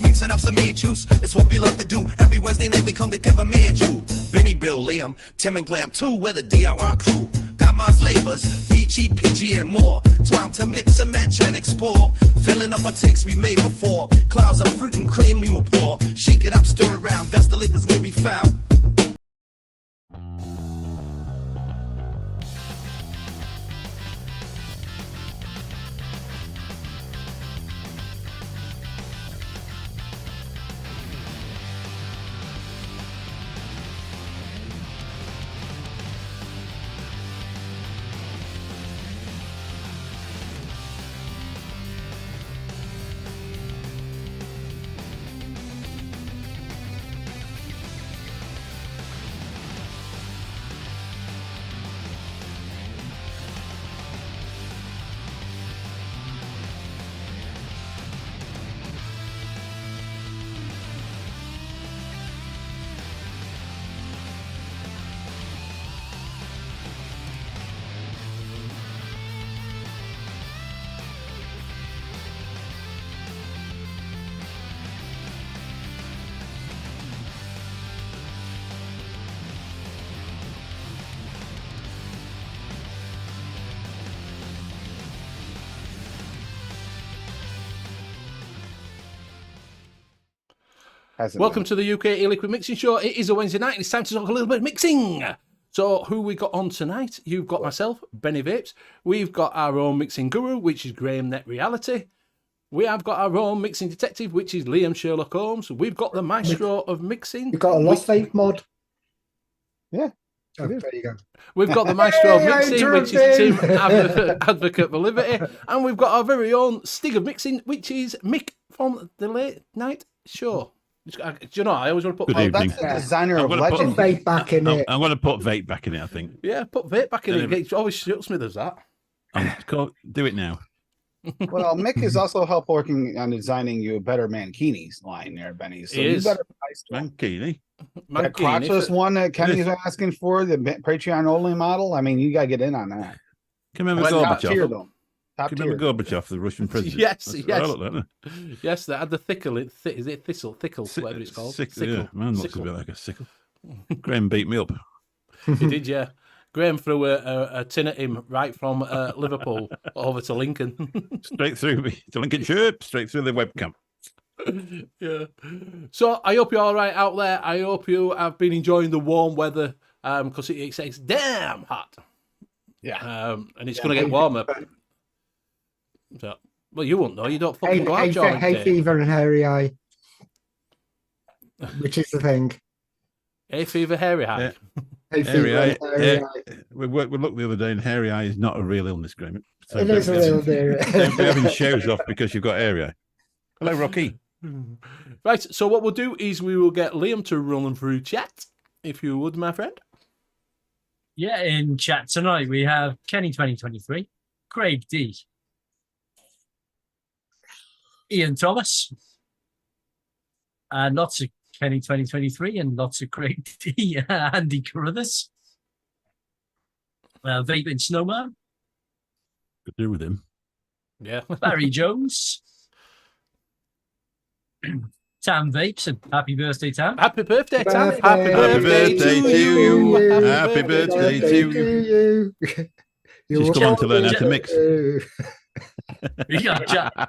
Mixing up some meat juice, it's what we love to do. Every Wednesday night we come together, me and you. Benny, Bill, Liam, Tim and Glam too, we're the DIY crew. Got my flavors, peachy, peachy and more. Time to mix and match and explore. Filling up our takes we made before. Clouds of fruit and cream we will pour. Shake it up, stir around, that's the liquors where we found. Welcome to the U.K.E-liquid Mixing Show. It is a Wednesday night and it's time to talk a little bit of mixing. So who we got on tonight? You've got myself, Benny Vapes. We've got our own mixing guru, which is Graham Net Reality. We have got our own mixing detective, which is Liam Sherlock Holmes. We've got the maestro of mixing. We've got a Lost Vape mod. Yeah. Oh, there you go. We've got the maestro of mixing, which is Tim, advocate for liberty. And we've got our very own Stig of mixing, which is Mick from the Late Night Show. Do you know, I always want to put that's the designer of Legend. Put vape back in it. I'm going to put vape back in it, I think. Yeah, put vape back in it. It always shoots me, there's that. Do it now. Well, Mick is also help working on designing you a better Mankinis line there, Benny. So you better Mankini. That crotchless one that Kenny's asking for, the Patreon only model. I mean, you got to get in on that. Can remember Gorbachev? Top Do you remember tier. Gorbachev, the Russian president? Yes, That's what yes. I look like, isn't Yes, they had the thickle. Is it thistle? Thickle, it? whatever it's called. Sickle, yeah. Man looks Sickle. a bit like a sickle. Graham beat me up. He did, yeah. Graham threw a tin at him right from Liverpool over to Lincoln. Straight through me. To Lincolnshire, straight through the webcam. Yeah. So I hope you're all right out there. I hope you have been enjoying the warm weather because it's damn hot. Yeah. And it's going to get warmer. So, well, you won't know. You don't fucking go out Hay during the day. fever and hairy eye, which is the thing. Hay fever, hairy eye. Yeah. Hay Hairy fever eye. and hairy eye. We looked the other day, and hairy eye is not a real illness, Graham. So It is a real deal. don't be having shows off because you've got hairy eye. Hello, Rocky. Right, so what we'll do is we will get Liam to run through chat, if you would, my friend. Yeah, in chat tonight we have Kenny 2023, Craig D, Ian Thomas, and lots of Kenny 2023 and lots of Craig D, Andy Carruthers, Vaping Snowman, Could do with him. Yeah. Barry Jones, Tam Vapes, and happy birthday, Tam. Happy birthday, Tam. Happy Happy birthday birthday to to you. you. Happy birthday to you. She's come on to learn how to mix. We got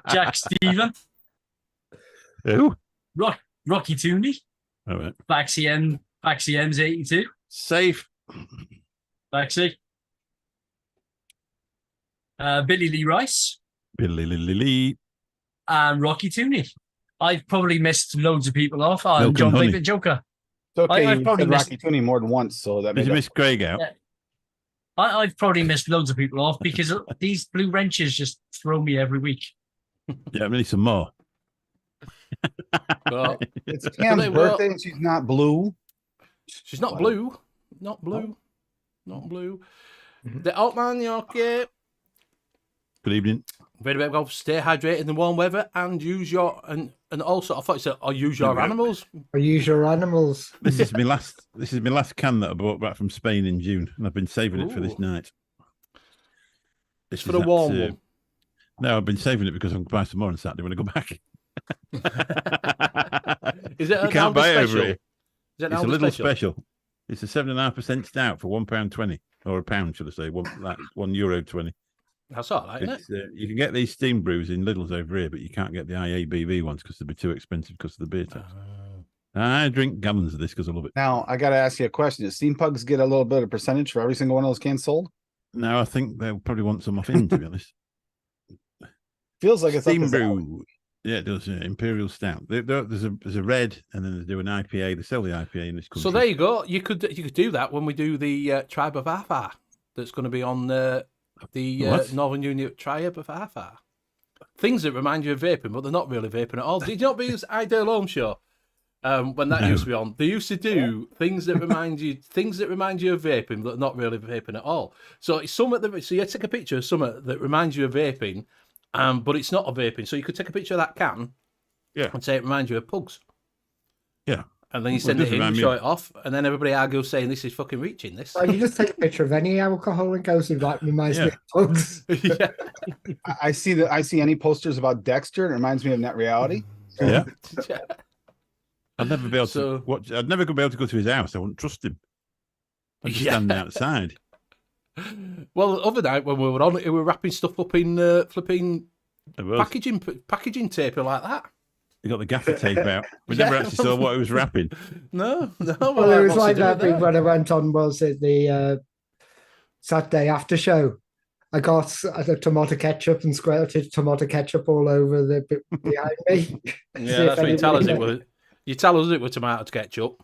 Jack Stephen, Who? Rocky Tooney, All right. Baxi M's 82, Safe. Baxi, Billy Lee Rice, Billy Lily. and Rocky Tooney. I've probably missed loads of people off. I'm Milk John and honey. Vapor Joker. It's okay. I've You probably said missed- Rocky Tooney more than once, so that Did made you up. miss Craig out? Yeah. I've probably missed loads of people off because these blue wrenches just throw me every week. Yeah, I need some more. Well, It's Cam's they will- birthday and she's not blue. she's not blue. Not blue. Not blue. The Altman, you okay? Good evening. Very well. Stay hydrated in the warm weather and use your and also I thought you said use your Yeah. animals. Or use your animals. This is my last can that I bought back from Spain in June, and I've been saving it for this Ooh. night. This For is the that, warm one. No, I've been saving it because I'm going to buy some more on Saturday when I go back. Is it You an can't Aldi buy it special? over here. Is it an It's a Aldi little special? special. It's a 7.5% stout for £1.20 or a pound, should I say? €1.20. That's all right, isn't it? It's, you can get these steam brews in Lidl's over here, but you can't get the IABV ones because they'd be too expensive because of the beer tax. I drink gallons of this because I love it. Now I got to ask you a question: Does Steam Pugs get a little bit of percentage for every single one of those cans sold? Now I think they'll probably want some off in, to be honest. Feels like it's up Steam his alley. brew. Yeah, it does. Yeah. Imperial Stout. There's a red, and then they do an IPA. They sell the IPA in this country. So there you go. You could do that when we do the Tribe of Afar. That's going to be on the What? Northern Union Tribe of Afar. Things that remind you of vaping, but they're not really vaping at all. Did you not be his Ideal Home Show? When that No. used to be on, they used to do things that remind you of vaping, but not really vaping at all. So it's so you take a picture of something that reminds you of vaping, but it's not a vaping. So you could take a picture of that can, Yeah. and say it reminds you of pugs. Yeah. And then you Well, send it it does in, remind me show of- it off, and then everybody argues saying this is fucking reaching this. Well, you just take a picture of any alcohol and goes with like reminds me Yeah. of pugs. Yeah. I see any posters about Dexter. It reminds me of Net Reality. Yeah. Yeah. I'd never be able So- to watch. I'd never be able to go to his house. I wouldn't trust him. I'd just Yeah. stand outside. Well, the other night when we were on it, we were wrapping stuff up in flipping I was. packaging tape like that. He got the gaffer tape out. We never actually saw what he was wrapping. No. Well, it was what's like he doing that big there? when I went on, was it the Saturday after show? I got the tomato ketchup and squirted tomato ketchup all over the bit behind me. Yeah, that's what you tell us it was. You tell us it was tomato ketchup.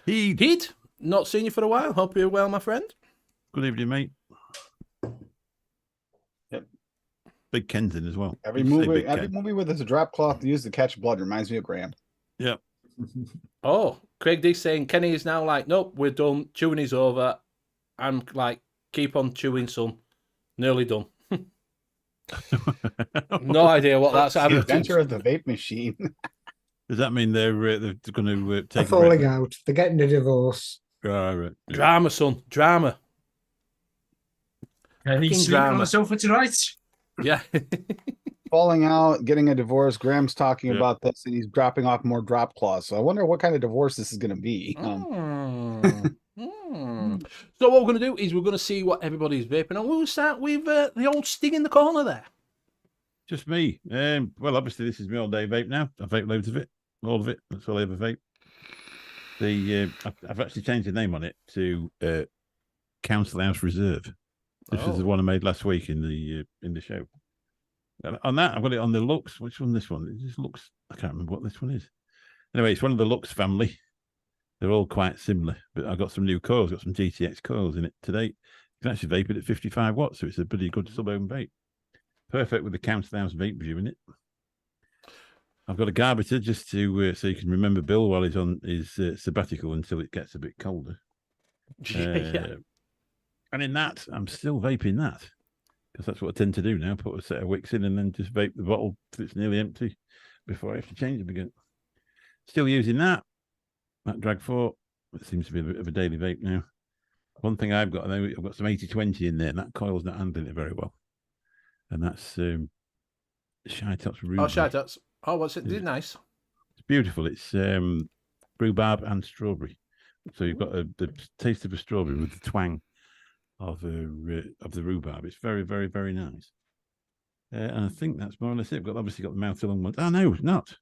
He. He'd not seen you for a while. Hope you're well, my friend. Good evening, mate. Yep. Big Ken's in as well. Every You say movie, Big every Ken. movie where there's a drop cloth used to catch blood reminds me of Graham. Yeah. Oh, Craig D saying Kenny is now like, nope, we're done. Chewing is over. I'm like, keep on chewing, son. Nearly done. No idea what that's. The adventure of the vape machine. Does that mean they're going to They're take a falling break? out. They're getting a divorce. Right. Drama, son. Drama. Can he Fucking sleep on drama. the sofa tonight? Yeah. falling out, getting a divorce. Graham's talking Yeah. about this, and he's dropping off more drop claws. So I wonder what kind of divorce this is going to be. So what we're going to do is we're going to see what everybody's vaping on. We'll start with the old Sting in the corner there. Just me. Well, obviously, this is my all-day vape now. I vape loads of it, all of it. That's all I ever vape. I've actually changed the name on it to Council House Reserve. This was the one I made last week in the show. And on that, I've got it on the Lux. Which one? This one? It just looks. I can't remember what this one is. Anyway, it's one of the Lux family. They're all quite similar, but I've got some new coils. Got some GTX coils in it today. You can actually vape it at 55 watts, so it's a pretty good sub-ohm vape. Perfect with the Council House vape view in it. I've got a Garbiter just to so you can remember Bill while he's on his sabbatical until it gets a bit colder. Yeah. And in that, I'm still vaping that because that's what I tend to do now. Put a set of wicks in and then just vape the bottle till it's nearly empty before I have to change them again. Still using that Drag 4. It seems to be a bit of a daily vape now. One thing I've got, I've got some 80-20 in there, and that coil's not handling it very well. And that's Shy Tots Ruby. Oh, Shy Tots. Oh, what's it? Is it nice? It's beautiful. It's rhubarb and strawberry. So you've got the taste of a strawberry with the twang of the rhubarb. It's very, very, very nice. And I think that's more or less it. I've obviously got the mouth along one. Oh, no, it's not.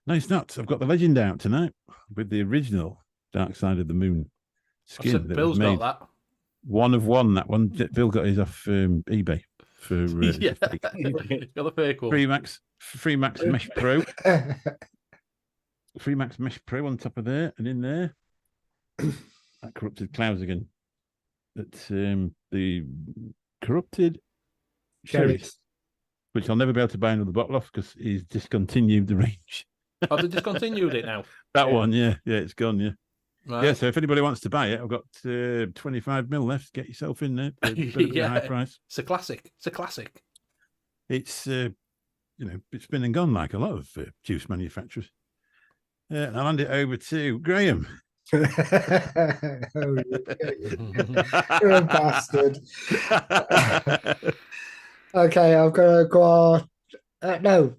No, it's not. I've got the Legend out tonight with the original Dark Side of the Moon skin. Said Bill's got that. One of one. That one. Bill got his off eBay for Yeah. Got the fake one. Free Max Mesh Pro. Free Max Mesh Pro on top of there, and in there, that corrupted clouds again. That's the corrupted cherries, which I'll never be able to buy another bottle off because he's discontinued the range. Oh, they discontinued it now. That one, yeah, it's gone, yeah. Right. Yeah, so if anybody wants to buy it, I've got 25 mil left. Get yourself in there. For a bit of a high price. It's a classic. It's a classic. It's it's been and gone like a lot of juice manufacturers. And I'll hand it over to Graham. Oh, you're a bastard. Okay, I'm gonna go on. No,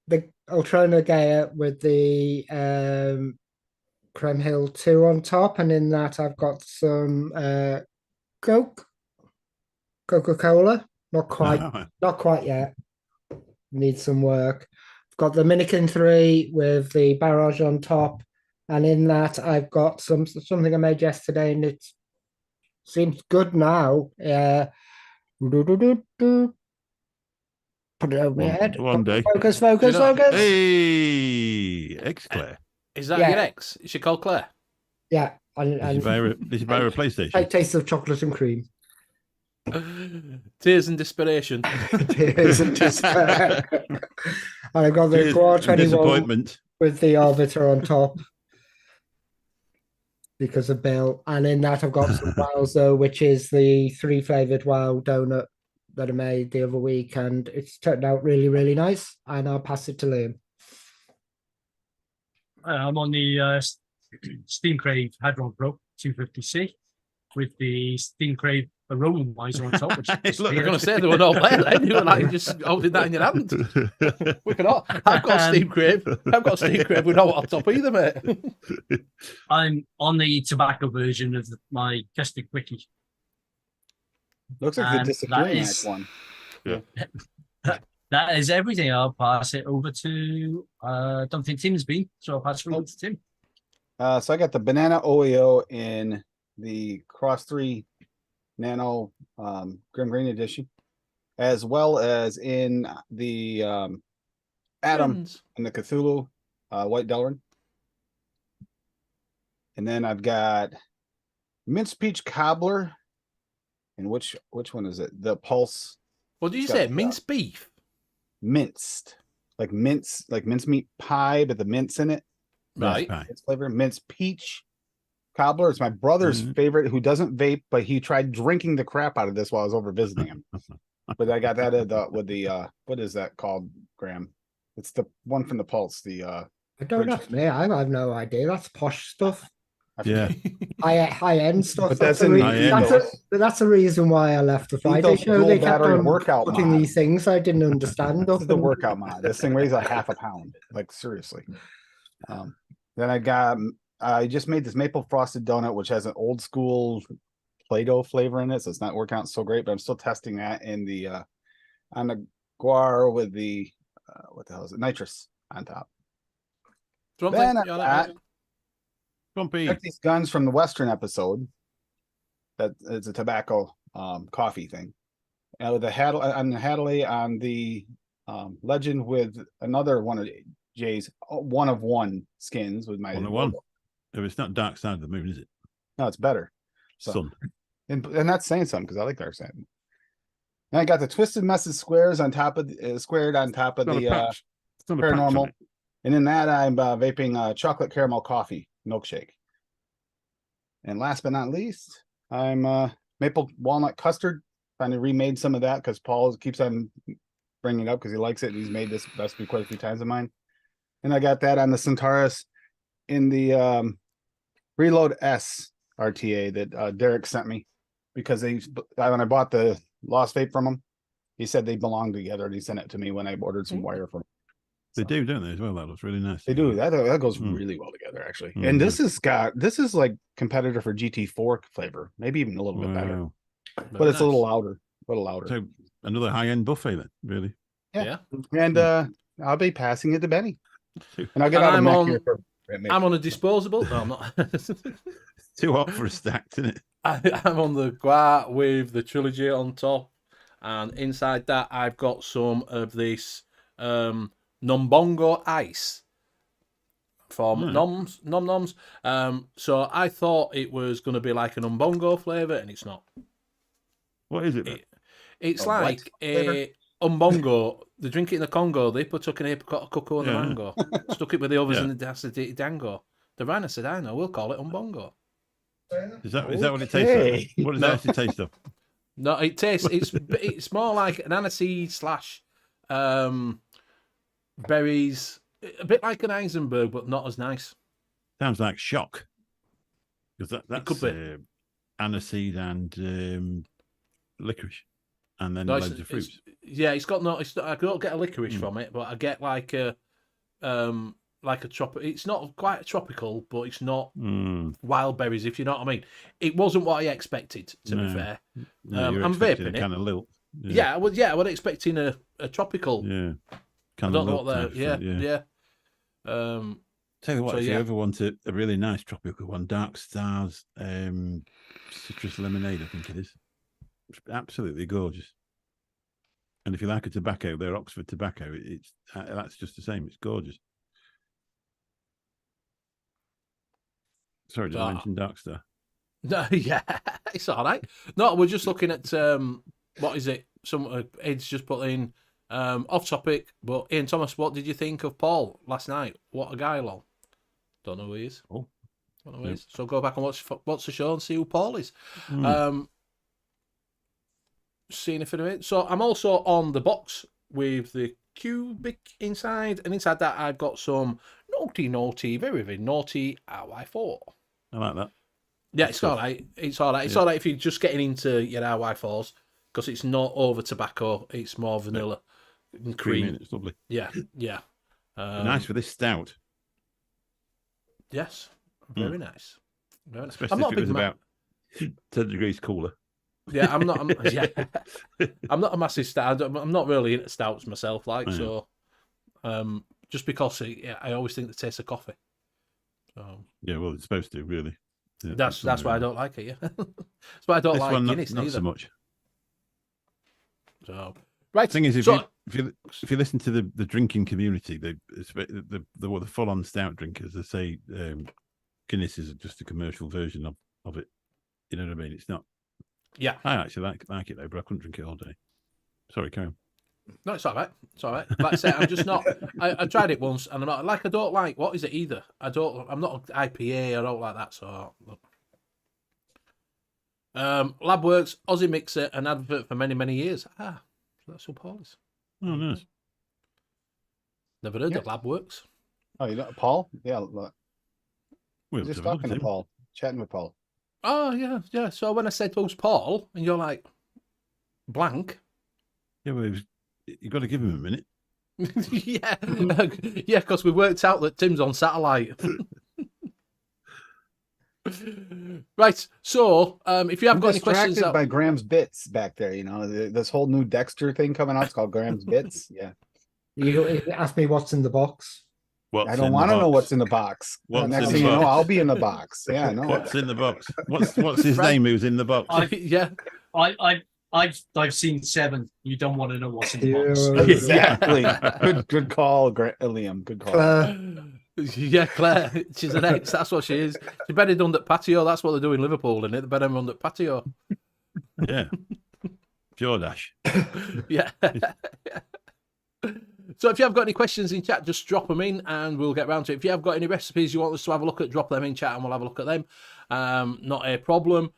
the Ultrona Gaia with the Creme Hill 2 on top, and in that I've got some Coca-Cola. Not quite yet. Needs some work. I've got the Minikin 3 with the Barrage on top, and in that I've got something I made yesterday, and it seems good now. Put it over my head. One day. Focus. Hey, X-Claire. Is that Yeah. your ex? Is she called Claire? Yeah. Did you buy her a PlayStation? Taste of chocolate and cream. Tears and desperation. Tears and despair. And I've got the Quad 21 disappointment with the Arbiter on top because of Bill. And in that I've got some Wows though, which is the 3 flavoured Wow donut that I made the other week, and it's turned out really, really nice. And I'll pass it to Liam. I'm on the Steam Crave Hadron Pro 250C with the Steam Crave Aromamizer on top. Which Look, you're going to say they were not there, then. You were like just holding that in your hand. We can all. I've got Steam Crave. We don't want on top either, mate. I'm on the tobacco version of my Custard Quickie. Looks like the And disappearing that is- one. That is everything. I'll pass it over to. I don't think Tim's been, so I'll pass it over to Tim. So I got the banana Oreo in the Cross 3 Nano Grim Green edition, as well as in the Atom and the Cthulhu White Delrin. And then I've got Minced Peach Cobbler. And which one is it? The Pulse. What did you say? Minced beef? Minced. Like mincemeat pie, but the mince in it. Right. It's flavor. Minced Peach Cobbler. It's my brother's favorite, who doesn't vape, but he tried drinking the crap out of this while I was over visiting him. But I got that with the what is that called, Graham? It's the one from the Pulse. The I don't know. Me, I have no idea. That's posh stuff. Yeah. high end stuff. But that's in the that's the reason why I left the Friday show. Dual They kept battery on workout putting mod. these things I didn't understand. This is the workout mod. This thing weighs a half a pound. Like seriously. Then I just made this maple frosted donut, which has an old school Play-Doh flavor in it, so it's not working out so great. But I'm still testing that in the on the guar with the what the hell is it? Nitrous on top. Then I got these guns from the Western episode. That is a tobacco coffee thing. And with the Hadley on the Legend with another one of Jay's one of one skins with my one. If it's not Dark Side of the Moon, is it? No, it's better. So, Sun. And that's saying something because I like Dark Side. And I got the Twisted Message squares on top of squared on top of the paranormal. And in that, I'm vaping chocolate caramel coffee milkshake. And last but not least, I'm maple walnut custard. Finally remade some of that because Paul keeps on bringing it up because he likes it. And he's made this recipe quite a few times of mine. And I got that on the Centaurus in the Reload S RTA that Derek sent me because when I bought the Lost Vape from him, he said they belong together and he sent it to me when I ordered some wire from him. They do, don't they, as well? That looks really nice. They do. That goes really well together, actually. And this is like competitor for GT4 flavor, maybe even a little bit better. But it's a little louder. So another high-end buffet then, really. Yeah. And I'll be passing it to Benny. And I'll get out of here for I'm on a disposable. No, I'm not. Too hot for a stack, isn't it? I'm on the guar with the trilogy on top, and inside that I've got some of this Nombongo ice from Nom Noms. So I thought it was going to be like an Umbongo flavour, and it's not. What is it? It's like a Umbongo. They drink it in the Congo. They took an apricot, cocoa, and the mango. Stuck it with the others and the acidity dango. The Rhino said, I know, we'll call it Umbongo. Is that what it tastes like? What does it actually taste of? No, it tastes. It's more like an aniseed slash berries, a bit like an Eisenberg, but not as nice. Sounds like shock. Because that's could be. Aniseed and licorice, and then loads of fruits. It's got no. I don't get a licorice from it, but I get like a tropical. It's not quite tropical, but it's not wild berries, if you know what I mean. It wasn't what I expected, to be fair. I'm vaping it. Kind of lilt. Yeah, I was expecting a tropical. Yeah. I don't know what they're. Yeah. Tell you what, if you ever want a really nice tropical one, Dark Stars citrus lemonade, I think it is. It's absolutely gorgeous. And if you like a tobacco, their Oxford tobacco, that's just the same. It's gorgeous. Sorry, did I mention Darkstar? No, yeah, it's all right. No, we're just looking at what is it? Some Ed's just put in off topic, but Ian Thomas, what did you think of Paul last night? What a guy, lol. Don't know who he is. Oh, don't know who he is. So go back and watch the show and see who Paul is. Seeing if it. So I'm also on the box with the cubic inside, and inside that I've got some naughty, very, very naughty RY4. I like that. Yeah, it's all right. It's all right. It's all right if you're just getting into your RY4s because it's not over tobacco. It's more vanilla and cream. It's lovely. Yeah. Nice for this stout. Yes, very nice. Very nice. Especially if it was about 10 degrees cooler. Yeah, I'm not. I'm not a massive stout. I'm not really into stouts myself. So, just because I always think the taste of coffee. So, yeah, well, it's supposed to really. Yeah, that's why I don't like it. Yeah, that's why I don't like Guinness not neither. so much. So, right. The thing is, if you listen to the drinking community, the full-on stout drinkers, they say Guinness is just a commercial version of it. You know what I mean? It's not. Yeah, I actually like it though, but I couldn't drink it all day. Sorry, Karen. No, it's all right. It's all right. Like I said, I'm just not. I tried it once, and I'm not like I don't like what is it either. I'm not an IPA. I don't like that. So, Labworks, Aussie Mixer, an advert for many years. So that's who Paul is. Oh, nice. Never heard of Labworks. Oh, you know Paul? Yeah. We're just talking to Paul. chatting with Paul. Oh, yeah, yeah. So when I said who's Paul, and you're like, blank. Yeah, well, you got to give him a minute. Yeah, yeah, because we worked out that Tim's on satellite. Right. So, if you have I'm got any questions, distracted by Graham's Bits back there. You know, this whole new Dexter thing coming out. It's called Graham's Bits. Yeah. You asked me what's in the box. What's I don't in the want to know box? what's in the box. What's Next in thing the you know, box? I'll be in the box. Yeah, no. What's in the box? What's his Right. name? Who's in the box? yeah, I've seen 7. You don't want to know what's in the box. Exactly. Good call, Liam. Good call. Yeah, Claire. She's an ex. That's what she is. She bedded under patio. That's what they do in Liverpool, isn't it? They bed them under patio. Yeah. Jordash. Yeah. So if you have got any questions in chat, just drop them in and we'll get round to it. If you have got any recipes you want us to have a look at, drop them in chat and we'll have a look at them. Not a problem.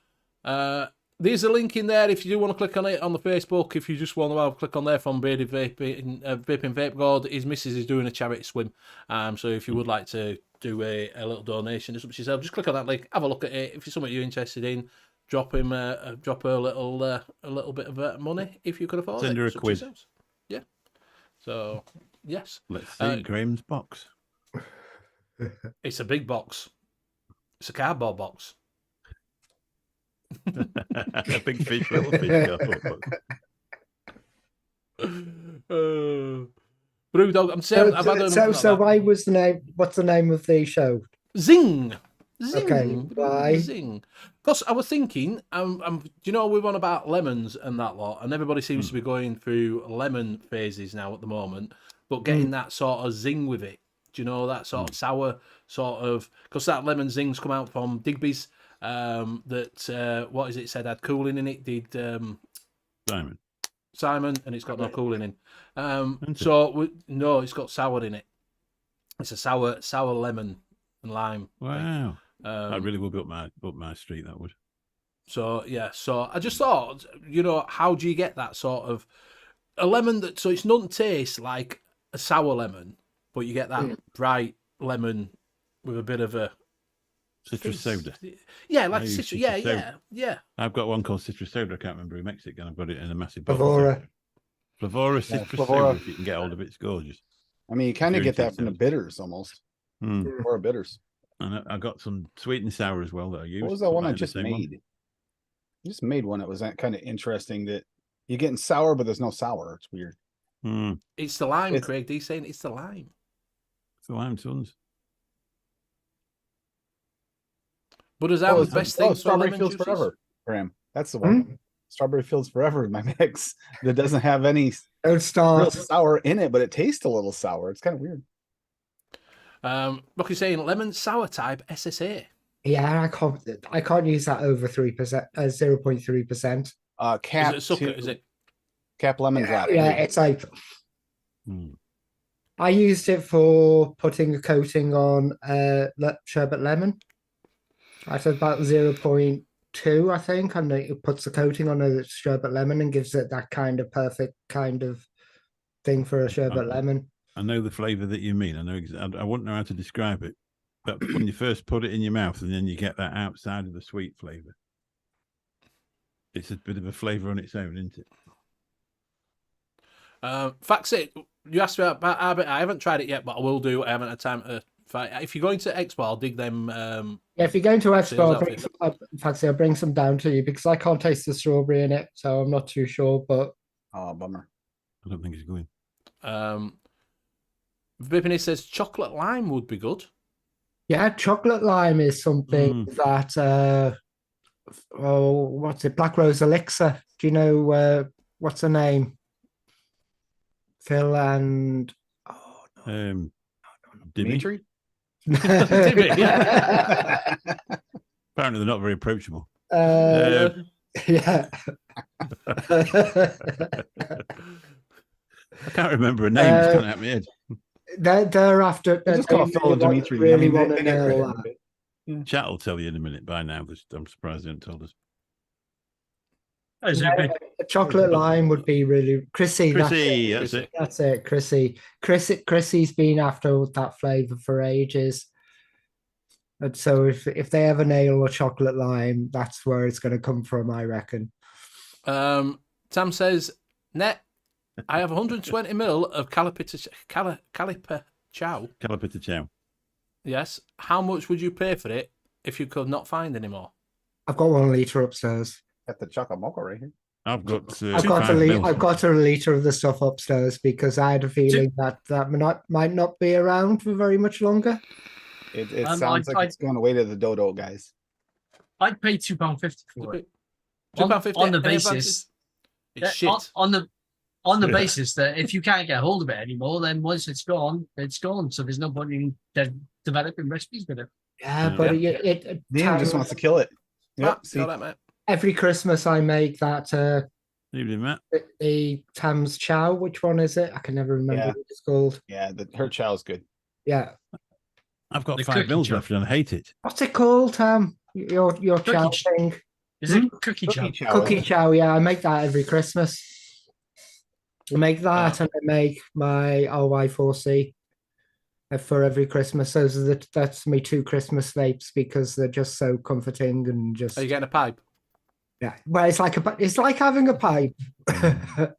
There's a link in there if you do want to click on it on the Facebook. If you just want to have a click on there from Bearded Vaping Vape God, his missus is doing a charity swim. So if you would like to do a little donation, it's up to yourself. Just click on that link, have a look at it. If it's something you're interested in, drop her a little bit of money if you could afford it. Send her a It's up to quid. yourselves. Yeah. So yes, Let's see Graham's box. it's a big box. It's a cardboard box. A big fish, little fish. Brewdog, I'm saying I've had So why was the name? What's the name of the show? Zing. Okay, why? Zing. Because I was thinking, do you know we're on about lemons and that lot, and everybody seems to be going through lemon phases now at the moment, but getting that sort of zing with it. Do you know that sort of sour sort of? Because that lemon zing's come out from Digby's. That what is it said had cooling in it? Did Simon, and it's got no cooling in. No, it's got sour in it. It's a sour lemon and lime. Wow. That really would be up my street, that would. So yeah, so I just thought, how do you get that sort of a lemon that so it's not taste like a sour lemon, but you get that bright lemon with a bit of a citrus soda. Yeah, like citrus. Yeah. I've got one called citrus soda. I can't remember who makes it, and I've got it in a massive Flavora. Flavora citrus soda. If you can get hold of it, it's gorgeous. I mean, you kind of get that from the bitters almost. Or bitters. And I got some sweet and sour as well that I used. What was that one I just made? I just made one that was kind of interesting that you're getting sour, but there's no sour. It's weird. It's the lime, Craig. He's saying it's the lime. It's the lime sons. But is that the best thing? Strawberry Fields Forever, Graham. That's the one. Strawberry Fields Forever is my mix. That doesn't have any real sour in it, but it tastes a little sour. It's kind of weird. Rocky's saying lemon sour type SSA. Yeah, I can't use that over 3%, 0.3%. Cap. Is it Cap lemon drop? Yeah, it's like I used it for putting a coating on sherbet lemon. I said about 0.2, I think, and it puts the coating on a sherbet lemon and gives it that kind of perfect kind of thing for a sherbet lemon. I know the flavour that you mean. I know. I wouldn't know how to describe it, but when you first put it in your mouth and then you get that outside of the sweet flavour, it's a bit of a flavour on its own, isn't it? Facts it. You asked me about Arbit. I haven't tried it yet, but I will do. I haven't had time to. If you're going to Expo, I'll dig them. Yeah, if you're going to Expo, I'll bring some down to you because I can't taste the strawberry in it, so I'm not too sure. But bummer. I don't think it's going. Vipini says chocolate lime would be good. Yeah, chocolate lime is something that. What's it? Black Rose Elixir. Do you know what's her name? Phil and Dimitri. Apparently, they're not very approachable. Yeah. I can't remember a name. It's gone out my head. They're after. Just call Phil and Dimitri. Really want to know that. Chat will tell you in a minute. By now, I'm surprised they haven't told us. Chocolate lime would be really Chrissy. That's it. That's it, Chrissy's been after that flavour for ages. And so if they have a nail or chocolate lime, that's where it's going to come from, I reckon. Tam says, Net, I have 120 ml of Caliper Chow. Calipita Chow. Yes. How much would you pay for it if you could not find any more? I've got 1 litre upstairs. Got the chocolate mocha right here. I've got I've got 5 mils. I've got a litre of the stuff upstairs because I had a feeling that might not be around for very much longer. It sounds like it's going away to the dodo, guys. I'd pay £2.50 for it. £2.50 on the any basis. advances? It's Yeah, shit. on the basis that if you can't get hold of it anymore, then once it's gone, it's gone. So there's no point in developing recipes with it. Yeah, but Liam just wants to kill it. Yep. See, All right, mate. every Christmas I make that Evening, Matt. the Tam's Chow. Which one is it? I can never remember what it's called. yeah, her chow is good. Yeah. I've got The 5 cookie mils chow. left and I hate it. What's it called, Tam? Your chow Cookie thing. Is it cookie chow? Cookie chow, yeah. I make that every Christmas. I make that and I make my RY4C for every Christmas. That's me 2 Christmas vapes because they're just so comforting and just Are you getting a pipe? yeah. Well, it's like having a pipe. Got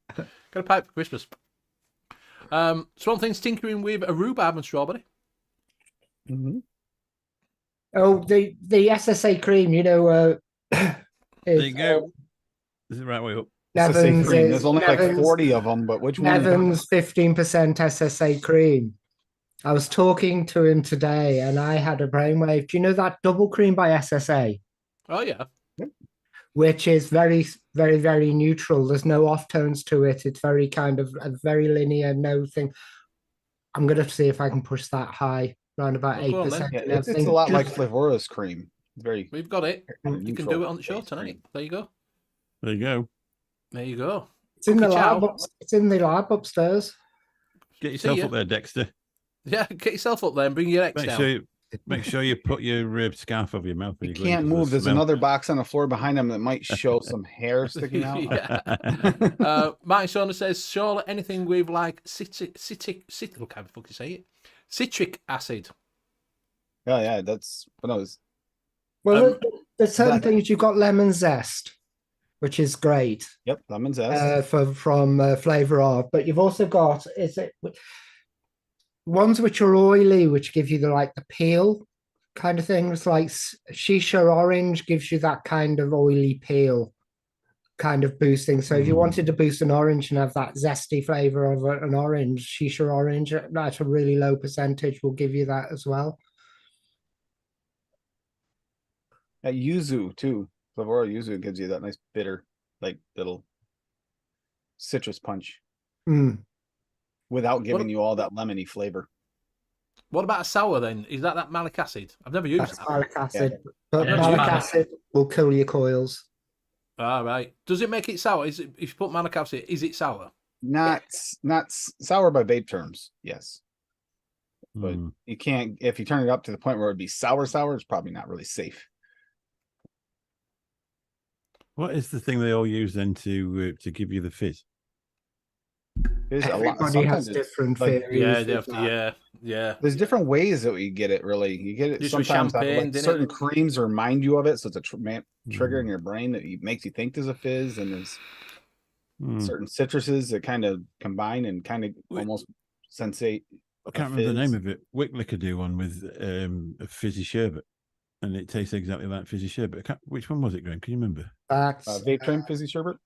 a pipe for Christmas. Swamp Thing's tinkering with a rhubarb and strawberry. Mm-hmm. Oh, the SSA cream, There you go. This is the right way up. Nevins There's only like Nevins- 40 of them, but which one? Nevins 15% SSA cream. I was talking to him today and I had a brainwave. Do you know that double cream by SSA? Oh, yeah. Which is very, very, very neutral. There's no off tones to it. It's very kind of a very linear, no thing. I'm going to see if I can push that high, around about Oh, go on 8%. then. Yeah, and it's a everything. lot like Just- Flavora's cream. It's very We've got it. kind of You can neutral do it on the show base tonight. cream. There you go. There you go. There you go. It's in the Cookie lab. chow. It's in the lab upstairs. Get yourself ya. up there, Dexter. Yeah, get yourself up there and bring your ex down. Make sure you put your scarf over your mouth. When You you're going can't 'cause of the move. There's smell. another box on the floor behind him that might show some hair sticking out. Yeah. Martin Saunders says, surely anything with like citric, look, how the fuck you say it? Citric acid. Yeah, that's what I was. Well, there's certain that- things. You've got lemon zest, which is great. Yep, lemon zest. From Flavour of, but you've also got ones which are oily, which give you the peel kind of thing. It's like shisha orange gives you that kind of oily peel kind of boosting. So if you wanted to boost an orange and have that zesty flavor of an orange, shisha orange at a really low percentage will give you that as well. Yuzu too. Flavora yuzu gives you that nice bitter, little citrus punch without giving you all that lemony flavor. What about a sour then? Is that malic acid? I've never used That's that. malic acid, but Yeah, malic malic. acid will kill your coils. All right. Does it make it sour? If you put malic acid, is it sour? Not sour by vape terms, yes. But Mm. you can't, if you turn it up to the point where it'd be sour, it's probably not really safe. What is the thing they all use then to give you the fizz? There's a lot. Everybody Sometimes has it's different like- theories. Yeah, with they have to, that. yeah. There's different ways that you get it. Really, you get it Just with sometimes out of, champagne, didn't certain it? creams remind you of it, so it's a trigger in your brain that makes you think there's a fizz, and there's certain citruses that kind of combine and kind of almost sensate. I can't remember the name of it. Wick do one with a fizzy sherbet, and it tastes exactly like fizzy sherbet. Which one was it, Graham? Can you remember? That's Vape trim fizzy sherbet.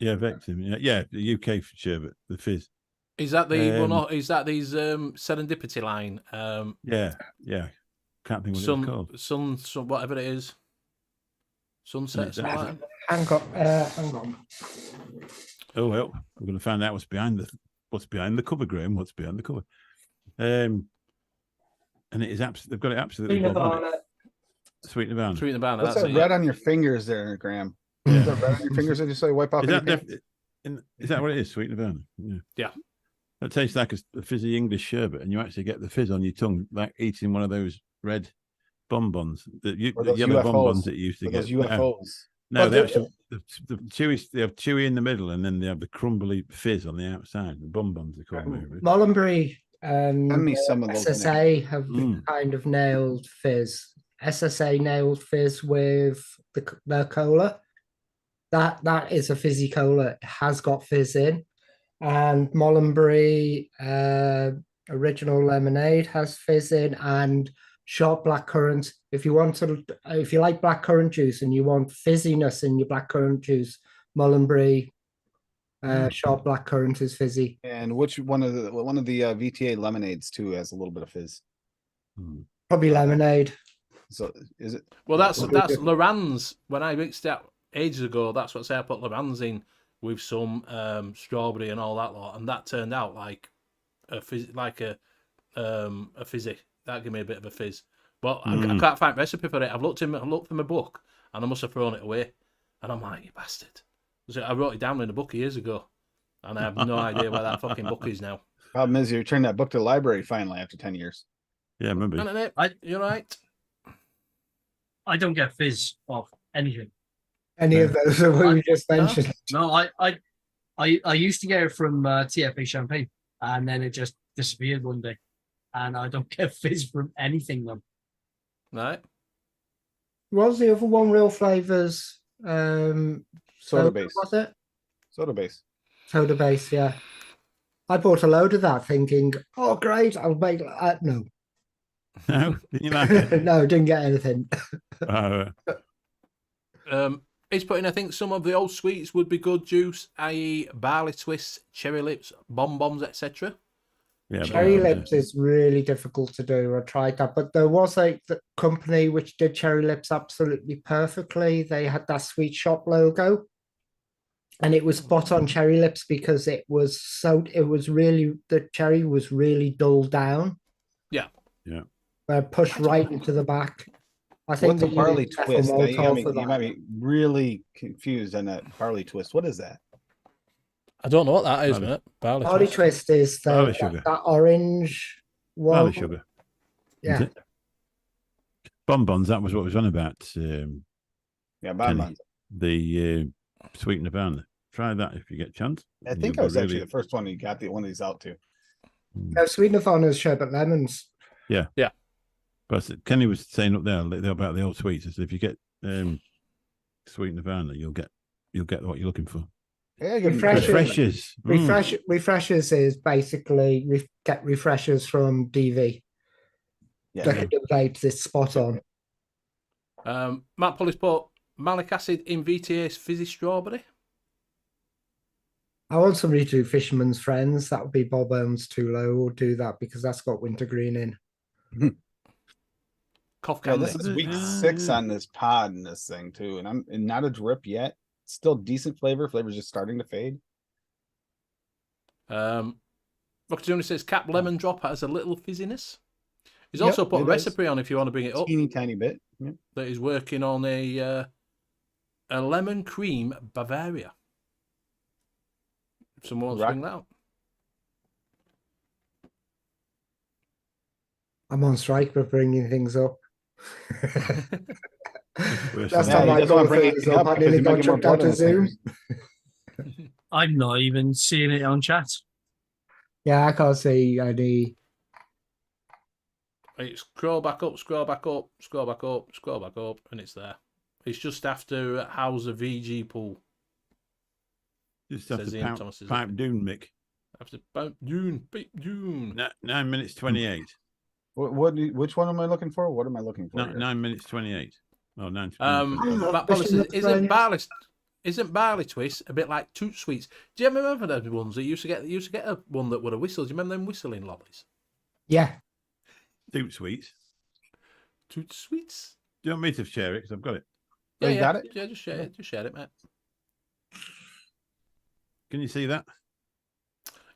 Yeah, Vectim. Yeah, the UK sherbet, the fizz. Is that the one? Or is that these serendipity line? Yeah. Can't think what it's called. Sun, whatever it is. Sunset. Something like that. hang on. Oh well, we're going to find out what's behind the cover, Graham. What's behind the cover? And it is they've got it absolutely. Sweet Nirvana. Sweet Nirvana. What's That's that it. red on your fingers there, Graham? Is that red on your fingers that you say wipe off? Is your that, pants? is that what it is? Sweet Nirvana. Yeah. It tastes like a fizzy English sherbet, and you actually get the fizz on your tongue, like eating one of those red bonbons, the those yellow UFOs, bonbons that you used to Or get. those UFOs. No, But they actually the chewy. They have chewy in the middle, and then they have the crumbly fizz on the outside. The bonbons they call them. Mullenbury and Send me some of those SSA have kind of nailed fizz. SSA nailed fizz with their cola. That is a fizzy cola. It has got fizz in. And Mullenbury original lemonade has fizz in, and sharp blackcurrant. If you like blackcurrant juice and you want fizziness in your blackcurrant juice, Mullenbury sharp blackcurrant is fizzy. And which one of the VTA lemonades too has a little bit of fizz? Probably lemonade. So is it? Well, that's Loran's. When I mixed it ages ago, that's what I put Loran's in with some strawberry and all that lot, and that turned out like a fizzy. That gave me a bit of a fizz. But I can't find a recipe for it. I've looked for my book, and I must have thrown it away. And I'm like, you bastard! So I wrote it down in a book years ago, and I have no idea where that fucking book is now. Problem is, you returned that book to the library finally after 10 years. Yeah, maybe. You're right. I don't get fizz off anything. Any of those that we just mentioned? No, I used to get it from TFA Champagne, and then it just disappeared one day, and I don't get fizz from anything then. Right. What was the other one? Real flavors. Soda base. Was it? Soda base. Soda base, yeah. I bought a load of that thinking, oh, great, I'll make no. No, didn't you like it? No, didn't get anything. He's putting, I think, some of the old sweets would be good juice, i.e. barley twists, cherry lips, bonbons, etc. Yeah, cherry lips is really difficult to do. I tried that, but there was a company which did cherry lips absolutely perfectly. They had that sweet shop logo, and it was spot on cherry lips because the cherry was really dulled down. Yeah. Pushed right into the back. I think what's a barley twist? You might be really confused on that barley twist. What is that? I don't know what that is, mate. Barley twist is that orange one. Barley sugar. Yeah. Bonbons, that was what was on about. Bonbons. The sweet Nirvana. Try that if you get a chance. I think I was actually the first one who got one of these out to. No, sweet Nirvana is sherbet lemons. Yeah. But Kenny was saying up there about the old sweets. Is if you get sweet Nirvana, you'll get what you're looking for. Yeah, refreshers. Refreshers is basically get refreshers from DV. Yeah. Plates is spot on. Matt Polly's put malic acid in VTA's fizzy strawberry. I want somebody to do Fisherman's Friends. That would be Bob Owens Too Low. We'll do that because that's got wintergreen in. This is week 6 on this pod and this thing too, and I'm not a drip yet. Still decent flavor. Flavor's just starting to fade. Rocketuni says cap lemon drop has a little fizziness. He's also put a recipe on if you want to bring it up. Teeny tiny bit. Yep. That he's working on a lemon cream Bavaria. If someone wants to bring that up. I'm on strike for bringing things up. Last time I got things up, I nearly got chucked out of Zoom. I'm not even seeing it on chat. Yeah, I can't see any. Right, scroll back up, scroll back up, scroll back up, scroll back up, and it's there. It's just after how's a VG pool. Just after Pipe Dune, Mick. After Pipe Dune. 9 minutes 28. Which one am I looking for? What am I looking for? 9 minutes 28. Oh, 9. Matt Polly says, isn't barley twist a bit like toot sweets? Do you remember those ones that you used to get a one that would have whistled? Do you remember them whistling lollies? Yeah. Toot sweets. Toot sweets. Do you want me to share it? Because I've got it. Yeah, you got it? Yeah, just share it. Just share it, mate. Can you see that?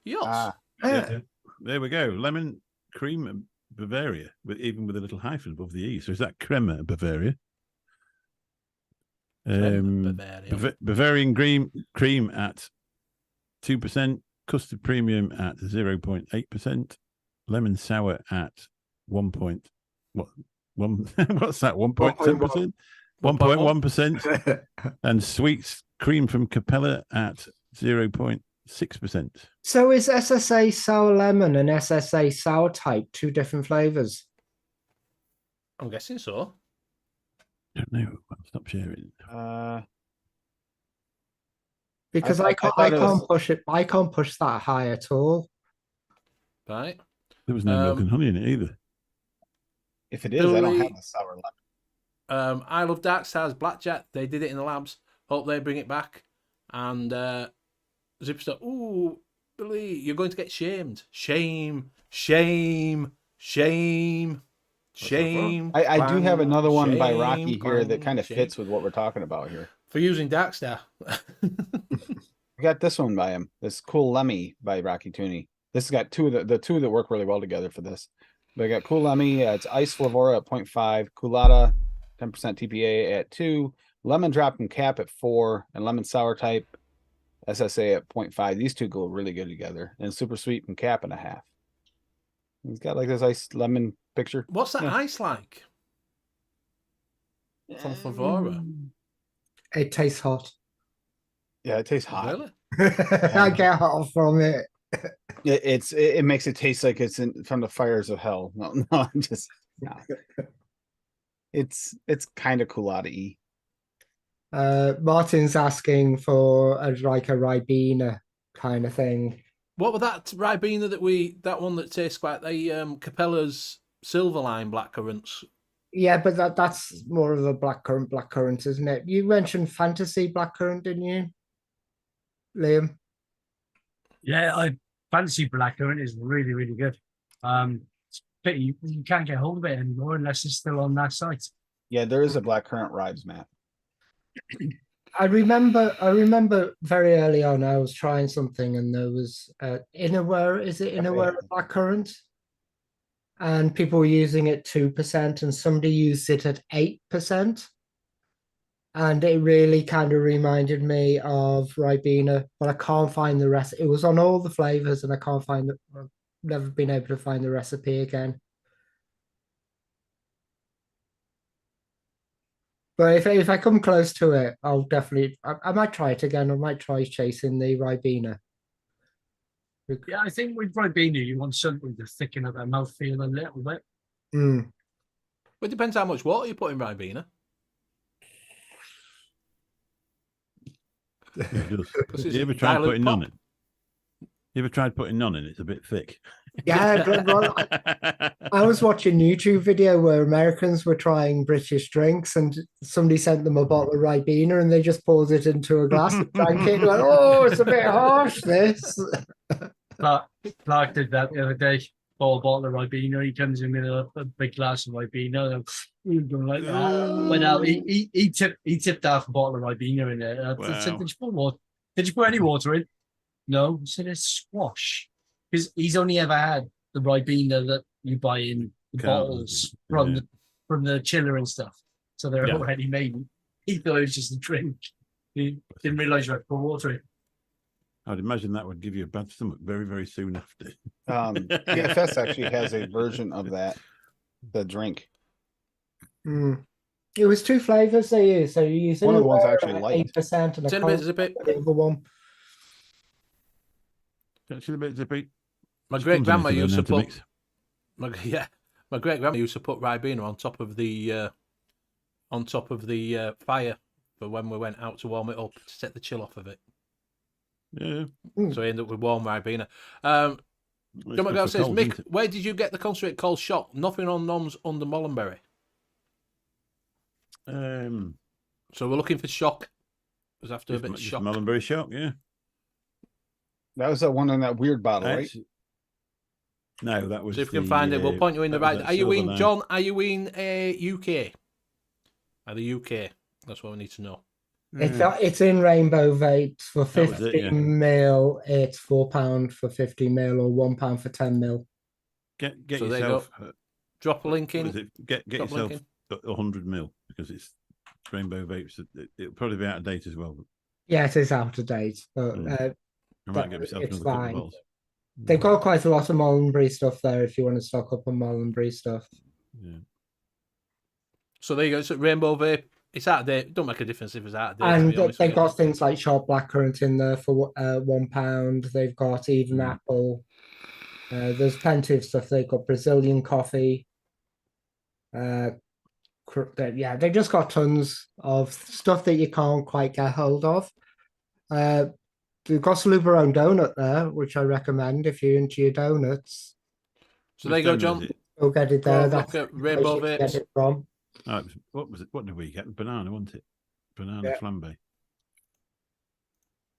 Yes. Yeah. There we go. Lemon cream Bavaria, even with a little hyphen above the E. So is that crema Bavaria? Bavarian cream at 2%, custard premium at 0.8%, lemon sour at 1. What's that? 1.10%, 1.1%, and sweets cream from Capella at 0.7%. 6%. So is SSA sour lemon and SSA sour type two different flavors? I'm guessing so. I don't know. I'll stop sharing. Because I I can't thought it was- push it. I can't push that high at all. Right. There was no milk and honey in it either. If it is, I don't Billy- have a sour lemon. I love Dark Stars Blackjack. They did it in the labs. Hope they bring it back. And Zipster, ooh, Billy, you're going to get shamed. Shame, shame, shame, shame. I do have clang, another one by shame, Rocky here that clang, kind of shame. fits with what we're talking about here. For using Dark Star. I got this one by him. This Cool Lemmy by Rocky Tooney. This has got two of the two that work really well together for this. But I got Cool Lemmy. It's Ice Flavora at 0.5, Coolada 10% TPA at 2, Lemon Drop and Cap at 4, and Lemon Sour Type SSA at 0.5. These two go really good together. And Super Sweet and Cap and a half. He's got like this ice lemon picture. What's that Yeah. ice like? From Flavora. It tastes hot. Yeah, it tastes hot. Really? I get hot from it. It makes it taste like it's from the fires of hell. No, I'm just no. It's kind of Coolada-y. Martin's asking for like a Ribena kind of thing. What was that Ribena that one that tastes like the Capella's Silverline blackcurrants? Yeah, but that's more of a blackcurrant, isn't it? You mentioned fantasy blackcurrant, didn't you, Liam? Yeah, I fancy blackcurrant is really, really good. It's a pity you can't get hold of it anymore unless it's still on that site. Yeah, there is a blackcurrant ribes, Matt. I remember very early on I was trying something and there was Innerwear, is it Innerwear blackcurrant? And people were using it 2% and somebody used it at 8%. And it really kind of reminded me of Ribena, but I can't find the rest. It was on all the flavors and I can't find it. I've never been able to find the recipe again. But if I come close to it, I'll definitely, I might try it again. I might try chasing the Ribena. Yeah, I think with Ribena, you want something to thicken up the mouthfeel a little bit. Mm. Well, it depends how much water you put in Ribena. It does. 'Cause it's You a ever tried dilute putting pop. none in? You ever tried putting none in? It's a bit thick. Yeah, well, I was watching YouTube video where Americans were trying British drinks and somebody sent them a bottle of Ribena and they just poured it into a glass and drank it. Like, oh, it's a bit harsh, this. Clark did that the other day. Bought a bottle of Ribena. He comes in with a big glass of Ribena. And going like that. Went out. He tipped half a bottle of Ribena in there. I said, Wow. did you put water? Did you put any water in? No. I said, it's squash. Because he's only ever had the Ribena that you buy in the bottles from the chiller and stuff. So they're already made. He thought it was just a drink. He didn't realise you had to put water in. I'd imagine that would give you a bad stomach very, very soon after. PFS actually has a version of that, the drink. Mm. It was two flavors they used. So you use One of the ones I actually liked. 8% and It's a bit. the other one. Actually, a bit zippy. My Just great comes grandma into used to them to put. mix. My great grandma used to put Ribena on top of the fire for when we went out to warm it up to set the chill off of it. Yeah. So I ended up with warm Ribena. John It's McGowan good for says, cold, Mick, isn't it? where did you get the concentrate called Shock? Nothing on Noms under Mollenberry. So we're looking for Shock. It was after a bit of just Shock. Mullenberry Shock, yeah. That was that one in that weird bottle, right? Actually- No, that was. See if we can find it. We'll point you in the that was right. that Are you in, Silverline. John? Are you in UK? Are the UK? That's what we need to know. It's in Rainbow Vapes for That was 50 it, yeah. mil. It's £4 for 50 mil or £1 for 10 mil. Get So there you yourself. Drop a link What is in. it? Get Drop a yourself link 100 mil because it's Rainbow Vapes. It'll probably be out of date as well. But Yeah, it is out of date, but I might get myself it's another couple fine. of bottles. they've got quite a lot of Mollenbury stuff there if you want to stock up on Mollenbury stuff. Yeah. So there you go. It's at Rainbow Vape It's out of date. Don't make a difference if it's out of date. to And be honest they've with you. got things like sharp blackcurrant in there for £1. They've got even apple. There's plenty of stuff. They've got Brazilian coffee. Yeah, they've just got tons of stuff that you can't quite get hold of. They've got Salubarone donut there, which I recommend if you're into your donuts. So there you go, John. Go get it Go there. have a That's look at the Rainbow place you can Vapes. get it from. What was it? What did we get? Banana, wasn't it? Banana Yeah. flambe.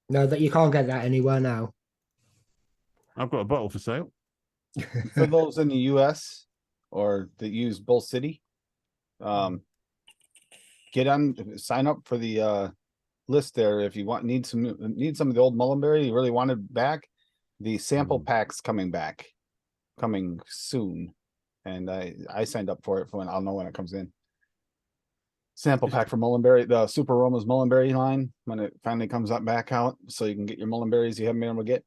No, that you can't get that anywhere now. I've got a bottle for sale. For those in the US or that use Bull City, sign up for the list there if you need some of the old Mullenberry you really wanted back. The sample pack's coming soon, and I signed up for it for when I'll know when it comes in. Sample pack for Mullenberry, the Super Aromas Mullenberry line, when it finally comes up back out, so you can get your Mullenberries you haven't been able to get.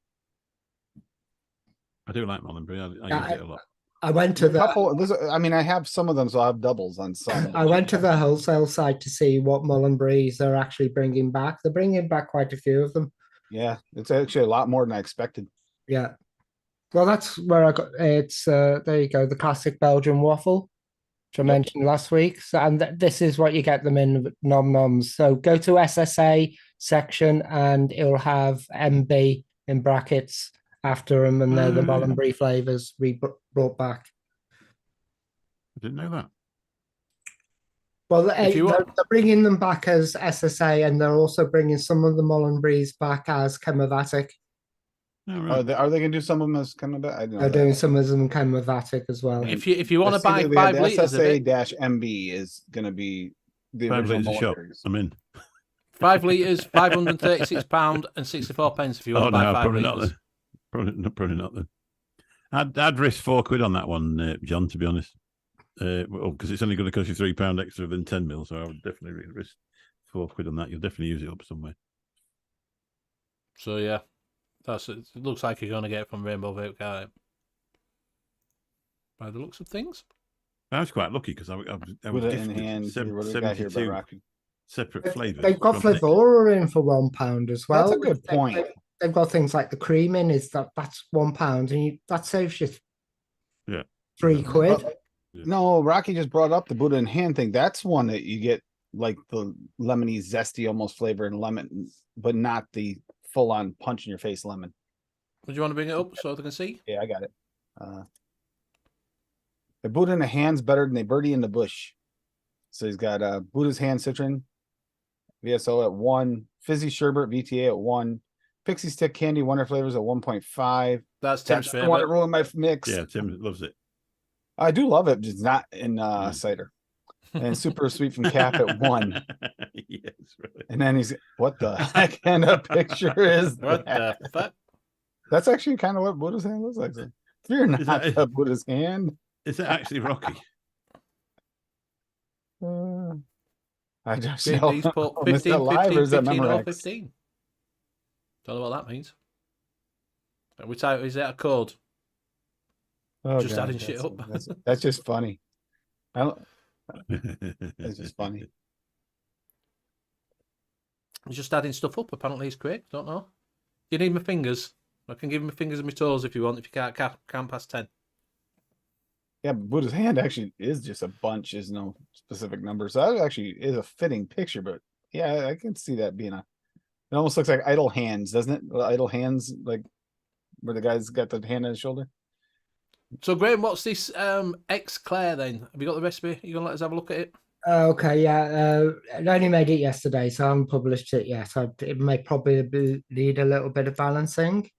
I do like Mullenberry. I use it a lot. I went to I have some of them, so I have doubles on some. I went to the wholesale site to see what Mullenberries they're actually bringing back. They're bringing back quite a few of them. Yeah, it's actually a lot more than I expected. Yeah. Well, that's where I got it's. There you go, the classic Belgian waffle, which I mentioned last week. So, and this is what you get them in nom noms. So go to SSA section, and it'll have MB in brackets after them, and they're the Mullenberry flavors brought back. I didn't know that. Well, they're bringing them back as SSA, and they're also bringing some of the Mullenberries back as Chemovatic. Oh, right. Are they going to do some of them as Chemovatic? They're doing some of them Chemovatic as well. If you want to buy 5 litres of it, SSA-MB is going to be the 5 original litres a shot. Mullenberries. I'm in. 5 litres, £536 and 64p if you want to buy 5 probably litres. not then. Probably not then. I'd risk £4 on that one, John, to be honest. Because it's only going to cost you £3 extra than 10 mil, so I would definitely risk £4 on that. You'll definitely use it up somewhere. So yeah, it looks like you're going to get it from Rainbow Vape, can't it? By the looks of things. I was quite lucky because I was gifted 72 separate flavours. They've got Flavour in for £1 as well. That's a good point. They've got things like the cream in. That's £1, and that saves you £3. No, Rocky just brought up the Buddha in hand thing. That's one that you get like the lemony, zesty, almost flavor and lemon, but not the full-on punch in your face lemon. Would you want to bring it up so they can see? Yeah, I got it. The Buddha in the hand's better than the birdie in the bush. So he's got Buddha's hand citron, VSO at 1, fizzy sherbet VTA at 1, pixie stick candy wonder flavors at 1.5. That's Tim's favorite. I want to ruin my mix. Yeah, Tim loves it. I do love it, just not in cider. And super sweet from Cap at 1. Yes, really. And then he's what the heck kind of picture is What that? the fuck? That's actually kind of what Buddha's hand looks like. If you're not a Buddha's hand, is it actually Rocky? I just These know. put Oh, 15, Mr. Live, 15, or is that 15 or Memorex? 15. Don't know what that means. Is that a code? Oh, Just God, adding shit up. That's just funny. It's just funny. He's just adding stuff up. Apparently, he's quick. Don't know. You need my fingers. I can give him my fingers and my toes if you want. If you can't pass 10. Yeah, but Buddha's hand actually is just a bunch. There's no specific number. So that actually is a fitting picture. But yeah, I can see that being it almost looks like idle hands, doesn't it? Idle hands, like where the guy's got the hand on his shoulder. So, Graham, what's this Claire then? Have you got the recipe? You going to let us have a look at it? Okay, yeah. I only made it yesterday, so I haven't published it yet. It may probably need a little bit of balancing.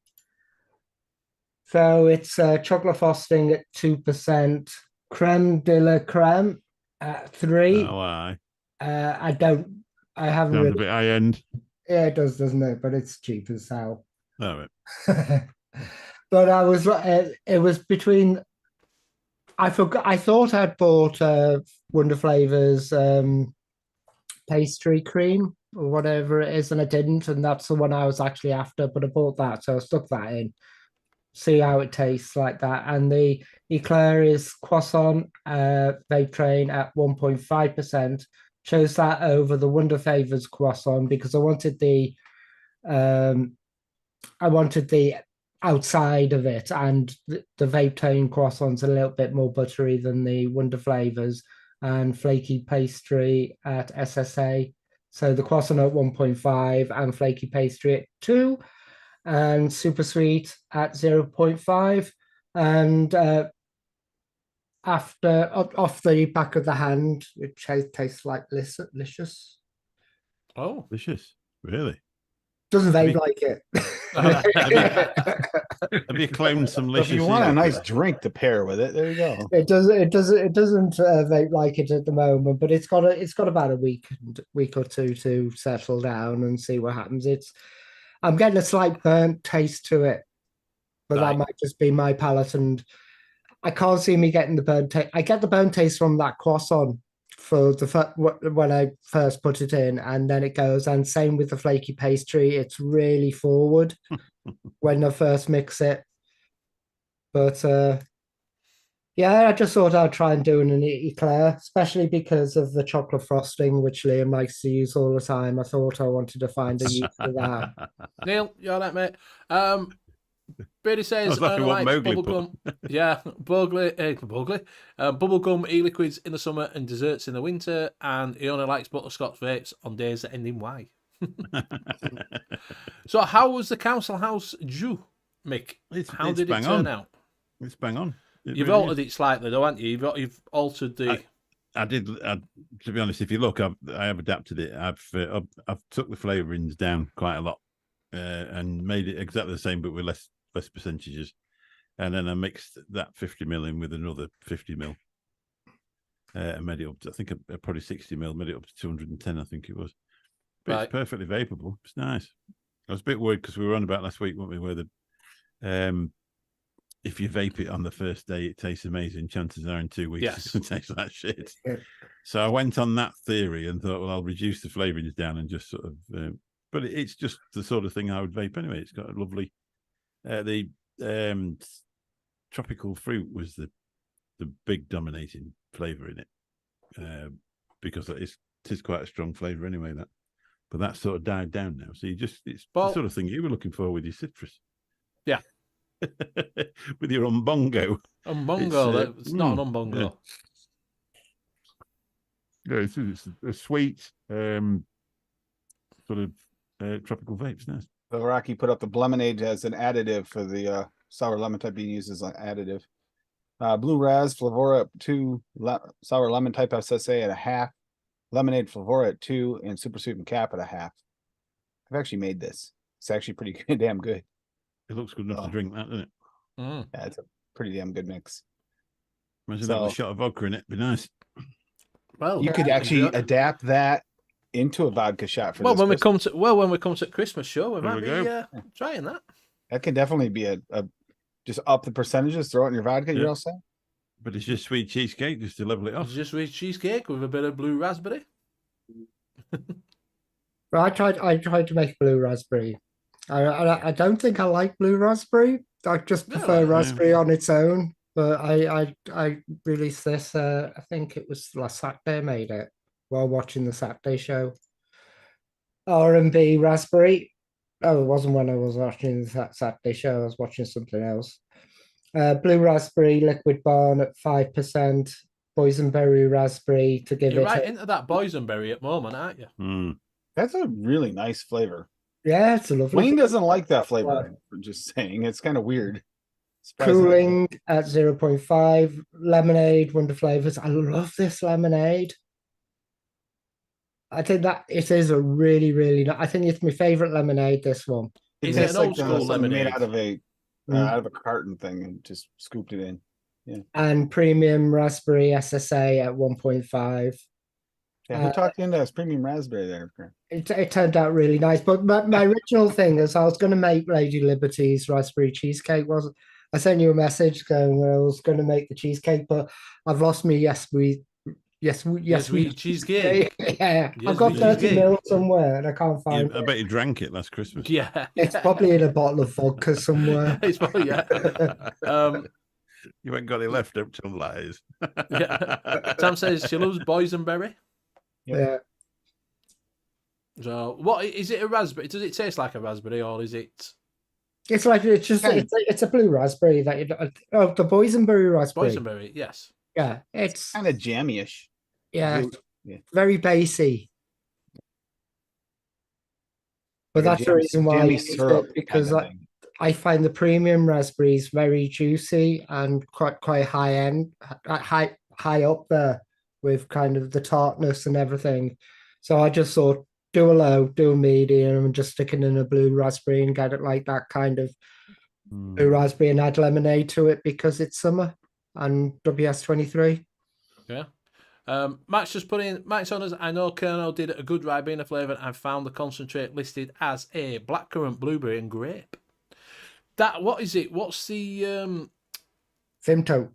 So it's chocolate frosting at 2%, creme de la creme at 3%. Oh, aye. I haven't Sounds really. a bit high end. Yeah, it does, doesn't it? But it's cheap as hell. Oh, right. But it was between. I forgot. I thought I'd bought Wonder Flavors pastry cream or whatever it is, and I didn't, and that's the one I was actually after. But I bought that, so I stuck that in. See how it tastes like that. And the Eclair is croissant vape train at 1.5%, chose that over the Wonder Flavors croissant because I wanted the outside of it, and the vape tone croissant's a little bit more buttery than the Wonder Flavors, and flaky pastry at SSA. So the croissant at 1.5 and flaky pastry at 2, and super sweet at 0.5. And after off the back of the hand, it tastes like delicious. Oh, Delicious. Really? Doesn't vape you- like it. Have you cloned some So if licious? you want a e-liquid? nice drink to pair with it, there you go. It doesn't vape like it at the moment, but it's got about a week or two to settle down and see what happens. I'm getting a slight burnt taste to it, but Right. that might just be my palate, and I can't see me getting the burnt taste. I get the burnt taste from that croissant for when I first put it in, and then it goes. And same with the flaky pastry; it's really forward when I first mix it. But yeah, I just thought I'd try and do an eclair, especially because of the chocolate frosting, which Liam likes to use all the time. I thought I wanted to find a use for that. Neil, you all right, mate? Brady I says, was laughing what likes Mowgli put. bubblegum. Yeah, bubblegum e-liquids in the summer and desserts in the winter, and he only likes butterscotch vapes on days that end in Y. So, how was the council house due, Mick? How It's did it bang turn on. out? It's bang on. You've altered it slightly, though, haven't you? You've altered the. I did. To be honest, if you look, I have adapted it. I've took the flavourings down quite a lot and made it exactly the same, but with less percentages. And then I mixed that 50ml in with another 50ml. And made it up to, I think, probably 60ml. Made it up to 210, I think it was. But Right. it's perfectly vapeable. It's nice. I was a bit worried because we were on about last week, weren't we? Where if you vape it on the first day, it tastes amazing. Chances are in 2 weeks Yes. it's going to taste like shit. Yeah. So I went on that theory and thought, well, I'll reduce the flavourings down and just sort of. But it's just the sort of thing I would vape anyway. It's got a lovely. The tropical fruit was the big dominating flavour in it, because it is quite a strong flavour anyway. But that sort of died down now. So it's the sort of thing you were looking for with your citrus. Yeah. With your umbongo. Umbongo, it's not an umbongo. Yeah, it's a sweet sort of tropical vapes. Nice. So Rocky put up the lemonade as an additive for the sour lemon type being used as an additive. Blue Raz Flavora at 2, sour lemon type SSA at a half, lemonade Flavora at 2, and super sweet and cap at a half. I've actually made this. It's actually pretty good, damn good. It looks good enough to drink that, doesn't it? Mm. Yeah, it's a pretty damn good mix. Imagine that with a shot of vodka in it. Be nice. Well, You could actually adapt that into a vodka shot for well, this when we Christmas. come to Christmas show, we There might we be go. trying that. That can definitely be a just up the percentages, throw it in your vodka, you're Yeah. all set. But it's just sweet cheesecake just to level it off. It's just with cheesecake with a bit of blue raspberry. Well, I tried to make blue raspberry. I don't think I like blue raspberry. I just prefer Really? raspberry on its own. But I released this. I think it was last Saturday. I made it while watching the Saturday show. R&B raspberry. Oh, it wasn't when I was watching that Saturday show. I was watching something else. Blue raspberry liquid barn at 5%. Boysenberry raspberry to give You're it. right into that boysenberry at the moment, aren't you? Mm. That's a really nice flavor. Yeah, it's a lovely. Wayne doesn't like that Wow. flavor. For just saying, it's kind of weird. Surprisingly. Cooling at 0.5. Lemonade, Wonder Flavors. I love this lemonade. I think that it is a really, really. I think it's my favorite lemonade. This one. Is It it tastes an old like school something made lemonade? out of a carton thing and just scooped it in. And premium raspberry SSA at 1.5. Yeah, who talked you into this premium raspberry there? It turned out really nice. But my original thing is I was going to make Lady Liberty's raspberry cheesecake. I sent you a message going where I was going to make the cheesecake, but I've lost me yes we cheesecake. Yeah, Yes, I've got we 30 cheesecake. mil somewhere and I can't find I it. bet you drank it last Christmas. Yeah, It's probably in a bottle of vodka somewhere. it's probably You ain't got it left up till lies. yeah. Sam says she loves boysenberry. Yep. Yeah. So, what is it? A raspberry? Does it taste like a raspberry, or is it It's like it's a blue raspberry that the boysenberry raspberry. boysenberry? Yes. Yeah, it's Kind of jammy-ish. yeah, Yeah. very bassy. But Like a that's the reason why I jammy used syrup it, because kind of thing. I find the premium raspberries very juicy and quite high end, high up there with kind of the tartness and everything. So I just thought do a low, do a medium, and just stick it in a blue raspberry and get it like that kind of blue raspberry and add lemonade to it because it's summer and WS23. Yeah. Max just put in, Max on us, I know Colonel did a good Ribena flavour and found the concentrate listed as a blackcurrant, blueberry and grape. What is it? What's the Vimto.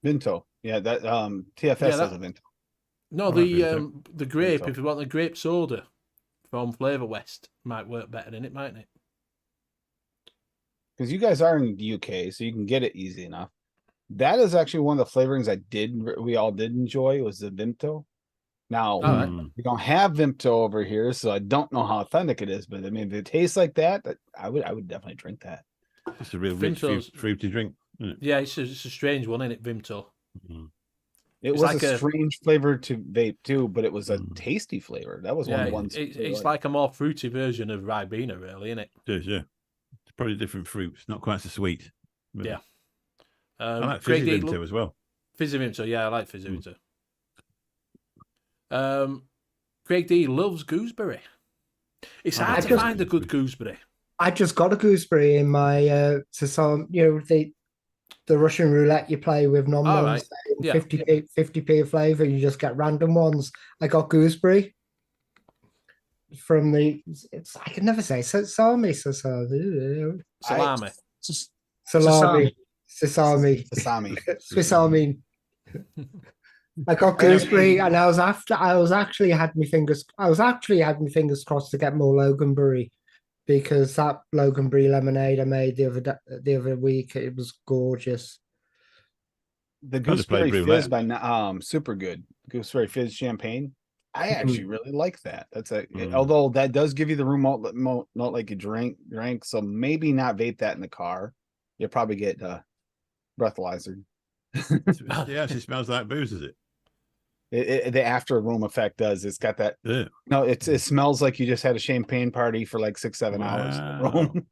Vinto. Yeah, that TFS has a Vinto. No, the grape, Vimto. if you want the grape soda from Flavour West, might work better in it, mightn't it? Because you guys are in the UK, so you can get it easy enough. That is actually one of the flavorings we all did enjoy was the Vimto. Now we don't have Vimto over here, so I don't know how authentic it is, but I mean, if it tastes like that, I would definitely drink that. It's a real rich fruity drink. Isn't it? Yeah, it's a strange one, isn't it, Vimto? It was like a strange flavor to vape too, but it was a tasty flavor. That was one of the ones. It's like a more fruity version of Ribena, really, isn't it? It is, yeah. It's probably different fruits, not quite so sweet. But Yeah. I like fizzy Vimto as well. Fizzy Vimto, yeah, I like fizzy Vimto. Craig D loves gooseberry. It's hard to find a good gooseberry. I just got a gooseberry in my Sasson, the Russian roulette you play with non-ones, 50p of flavour, you just get random ones. I got gooseberry from I can never say salami. Swiss Army. I got gooseberry, and I was actually had my fingers crossed to get more Loganberry, because that Loganberry lemonade I made the other week, it was gorgeous. The gooseberry fizz by super good. Gooseberry fizz champagne. I actually really like that. That's although that does give you the room not like you drank, so maybe not vape that in the car. You'll probably get breathalyzer. Yeah, it smells like booze, is it? The after room effect does. It's got that. Yeah. No, it smells like you just had a champagne party for like 6-7 hours in the room.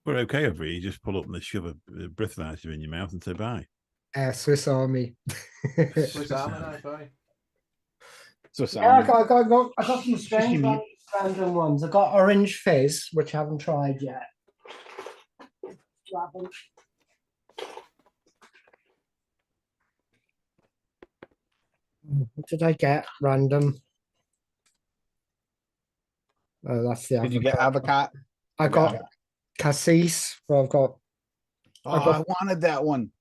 We're okay over here. You just pull up and they shove a breathalyzer in your mouth and say bye. Swiss Army. Swiss Army, sorry. Swiss Army. I got some strange random ones. I got orange fizz, which I haven't tried yet. What did I get? Random. Oh, that's the. Did you get avocado? I got cassis. Well, I wanted that one.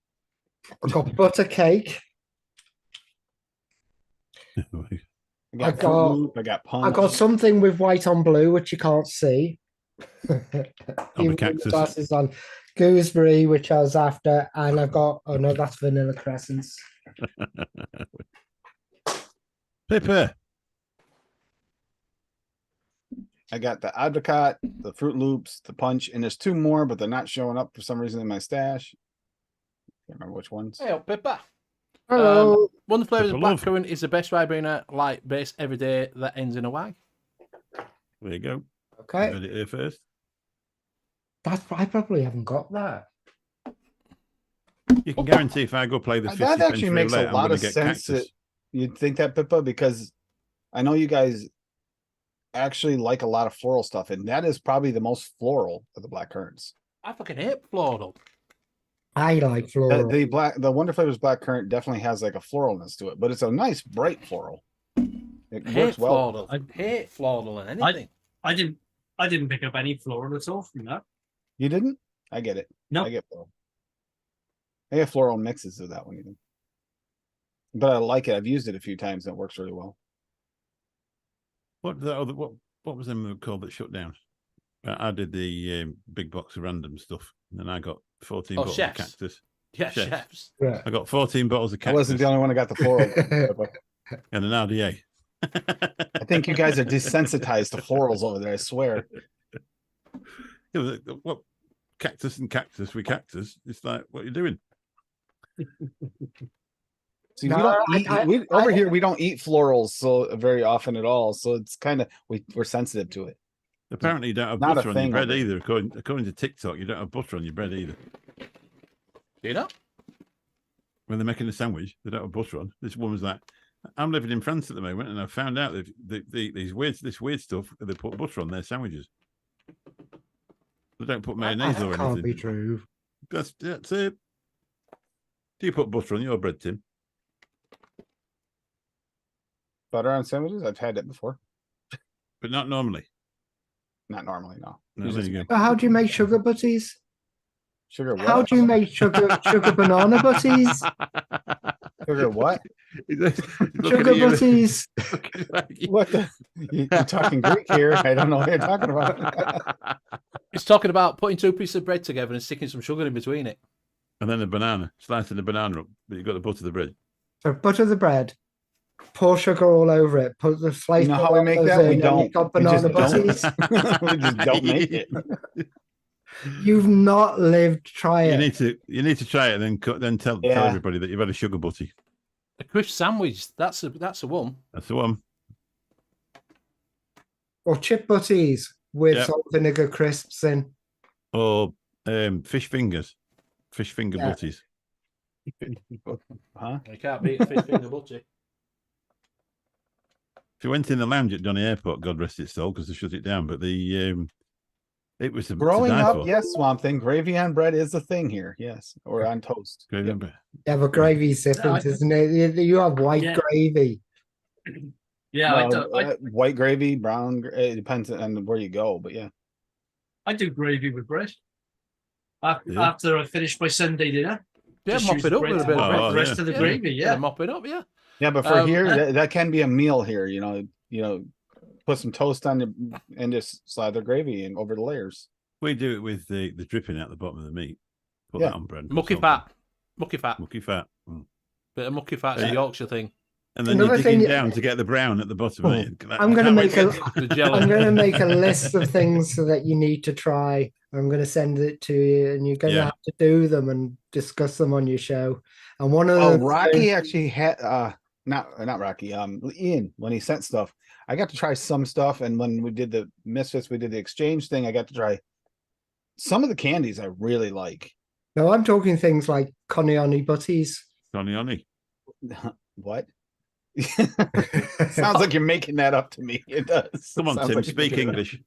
I got butter cake. I got punch. I got something with white on blue, which you can't see. Even with the glasses on. Gooseberry, which I was after, and I've got that's vanilla crescents. Pippa. I got the apricot, the Fruit Loops, the punch, and there's two more, but they're not showing up for some reason in my stash. Can't remember which ones. Hey, Pippa. Hello. One of the flavours of blackcurrant is the best Ribena light base every day that ends in a Y. There you go. Okay. You heard it here first. I probably haven't got that. You can guarantee if I go play the 50 that actually makes roulette, a lot of sense that you'd think that, Pippa, because I know you guys actually like a lot of floral stuff, and that is probably the most floral of the black currants. I fucking hate floral. I like floral. The Wonder Flavors black currant definitely has like a floralness to it, but it's a nice bright floral. It works well. Floral. I hate floral and anything. I didn't pick up any floral at all from that. You didn't? I get it. No, I get floral. I get floral mixes of that one even. But I like it. I've used it a few times and it works really well. What was them called that shut down? I did the big box of random stuff, and then I got 14 bottles of cactus. Yeah, Chefs. chefs. Yeah. I got 14 bottles of I cactus wasn't the only one that got the floral. and an RDA. I think you guys are desensitized to florals over there. I swear. Yeah, what cactus and cactus with cactus? It's like, what are you doing? See, No, we don't eat I- over here. We don't eat florals so very often at all. So it's kind of we're sensitive to it. Apparently, you don't have Not a butter on your thing bread over here. either. According to TikTok, you don't have butter on your bread either. Do you know? When they're making a sandwich, they don't have butter on. This woman's like, I'm living in France at the moment, and I found out that this weird stuff, they put butter on their sandwiches. They don't put mayonnaise That or can't anything. be true. That's it. Do you put butter on your bread, Tim? Butter on sandwiches? I've had it before. But not normally. Not normally, no. No, You there just you make go. But how do you make sugar butties? Sugar what? How do you make sugar banana butties? Sugar what? Sugar butties. What the? You're talking Greek here. I don't know what you're talking about. He's talking about putting 2 pieces of bread together and sticking some sugar in between it. And then a banana, slicing the banana up, but you've got to butter the bread. So butter the bread, pour sugar all over it, put the sliced You know how we make that? We in, and don't. you've got We just banana butties. don't. We just don't make it. You've not lived. Try You it. need to try it, and then tell Yeah. everybody that you've had a sugar butty. A crisp sandwich. That's a one. That's the one. Or chip butties with Yep. salt vinegar crisps in. Or fish finger Yeah. butties. Huh? You can't beat a fish finger butty. If you went in the lounge at Donny Airport, God rest its soul, because they shut it down. But it was Growing to die up, for. yes, Swamp Thing. Gravy on bread is a thing here. Yes, or on toast. Gravy Yep. and bread. You have a gravy different, isn't it? You have white Yeah. gravy. Yeah, Well, white gravy, brown. It depends on where you go, but yeah. I do gravy with bread. Yeah. After I finish my Sunday dinner, Yeah, just mop use it up bread with a to bit mop of bread. up the rest of the Yeah. gravy. Yeah, Mop it up, yeah. Yeah, but for here, uh, that can be a meal here. You know, put some toast on the and just slide the gravy in over the layers. We do it with the dripping out the bottom of the meat. Put Yeah. that on bread. and Mucky put salt fat. Mucky fat. on. Mucky fat. Mm. Bit of mucky fat's a Yeah. Yorkshire thing. And then Another you're digging thing- down to get the brown at the bottom. Oh, of it. I'm going to make a. The jelly. I'm going to make a list of things so that you need to try. I'm going to send it to you, and you're going to Yeah. have to do them and discuss them on your show. And one of Oh, the Rocky actually had not Rocky. Ian, when he sent stuff, I got to try some stuff, and when we did the Misfits, we did the exchange thing. I got to try some of the candies I really like. No, I'm talking things like Conioni butties. Johnny. What? Sounds like you're making that up to me. It does. Come on, Sounds Tim, like you're speak making it up. English.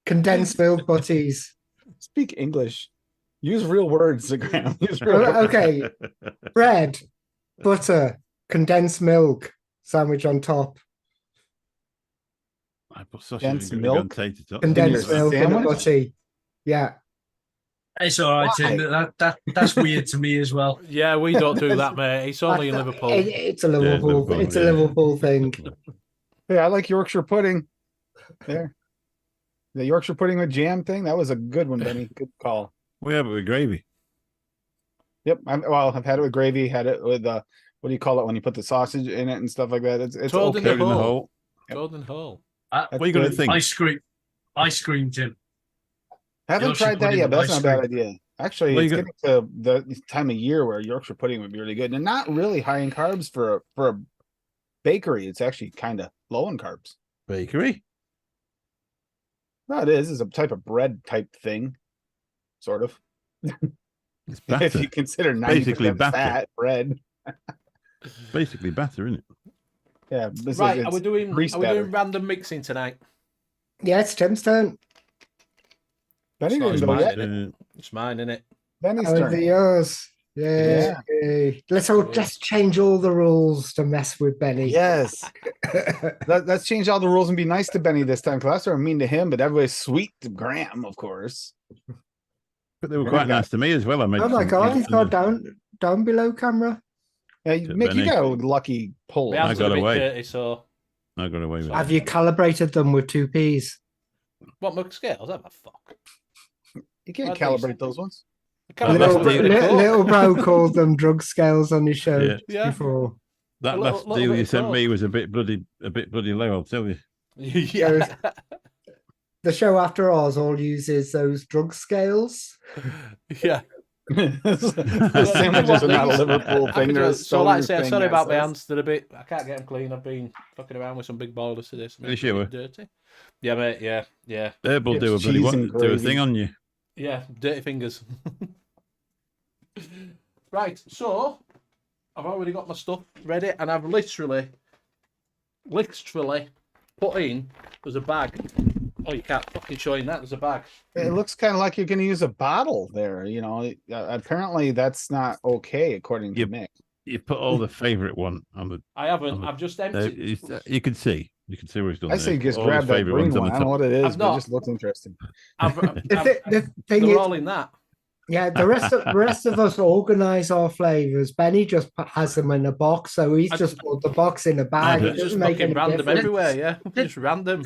Condensed milk butties. Speak English. Use real words, Graham. Use real words. Okay, bread, butter, condensed milk, sandwich on top. I put sausage Condensed and milk? milk. Condensed Condensed your milk in a sandwich? butty. Yeah. it's all right, Tim. That's weird to me as well. Yeah, we don't do that, mate. It's only in Liverpool. It's a Liverpool. Liverpool, It's a yeah. Liverpool thing. Hey, I like Yorkshire pudding. There. The Yorkshire pudding with jam thing, that was a good one, Benny. Good call. We have it with gravy. Yep. I've had it with gravy, had it with what do you call it when you put the sausage in it and stuff like that? It's Toad in okay. the Coated in the hole. hole. Golden hole. That's What are you going to good. think? Ice cream, Tim. Haven't Yorkshire tried that pudding yet, with but that's ice not a bad cream. idea. Actually, Well, it's you getting to the time of year where Yorkshire pudding would be really good, and not really high in carbs for a bakery. It's actually kind of low in carbs. Bakery. No, it is. It's a type of bread type thing, sort of. It's If batter. you consider Basically 90% batter. fat bread. Basically batter, isn't it? Yeah. This Right, is, are we doing grease doing batter. random mixing tonight? Yeah, it's Tim's turn. Benny It's didn't not go mine, yet. innit? It's mine, innit? Benny's Over turn. yours. Yay. Let's all just change all the rules to mess with Benny. Yes. Let's change all the rules and be nice to Benny this time. Because last time I'm mean to him, but everybody's sweet to Graham, of course. But they were Yeah, quite yeah. nice to me as well. I made Oh my some- God, he's got down below camera. Yeah, Mick, you Benny. got a lucky pull. My I hands got are a bit away. dirty, so I got away with Have it. you calibrated them with 2Ps? what my scales? Have a fuck. You can't I think so. calibrate those ones. Kind That of last a bit deal- of coke. Little bro called them drug scales on his show Yeah. Yeah. before. That A little- last little deal bit you of sent me coke. was a bit bloody low. I'll tell you. Yeah. The show after ours all uses those drug scales. Yeah. The sandwiches are not a Liverpool thing. They're a So, like I say, Stoner thing, sorry about my assholes. hands. They're a bit. I can't get them clean. I've been fucking around with some big boilers to this. Are you Makes it a sure? bit dirty. Yeah, mate. Yeah. Herb will Chips, do a bloody cheese, one, and do a gravy. thing on you. Yeah. Dirty fingers. Right. So, I've already got my stuff ready, and I've literally put in. There's a bag. Oh, you can't fucking show him that. There's a bag. It looks kind of like you're going to use a bottle there. You know, apparently that's not okay according to Yep. Mick. You put all the favourite one on the. I haven't. the- I've just Uh, emptied. you can see. You can see where he's done. I there. say just All his grab that favourite green ones on one. the I don't know top. what it is, I've but it not- just looks interesting. The thing They're is, all in that. yeah, the rest of us organise our flavors. Benny just has them in a box, so he's I- just put the box in a bag. I It It's just doesn't make fucking any random difference. everywhere. Yeah. Just random.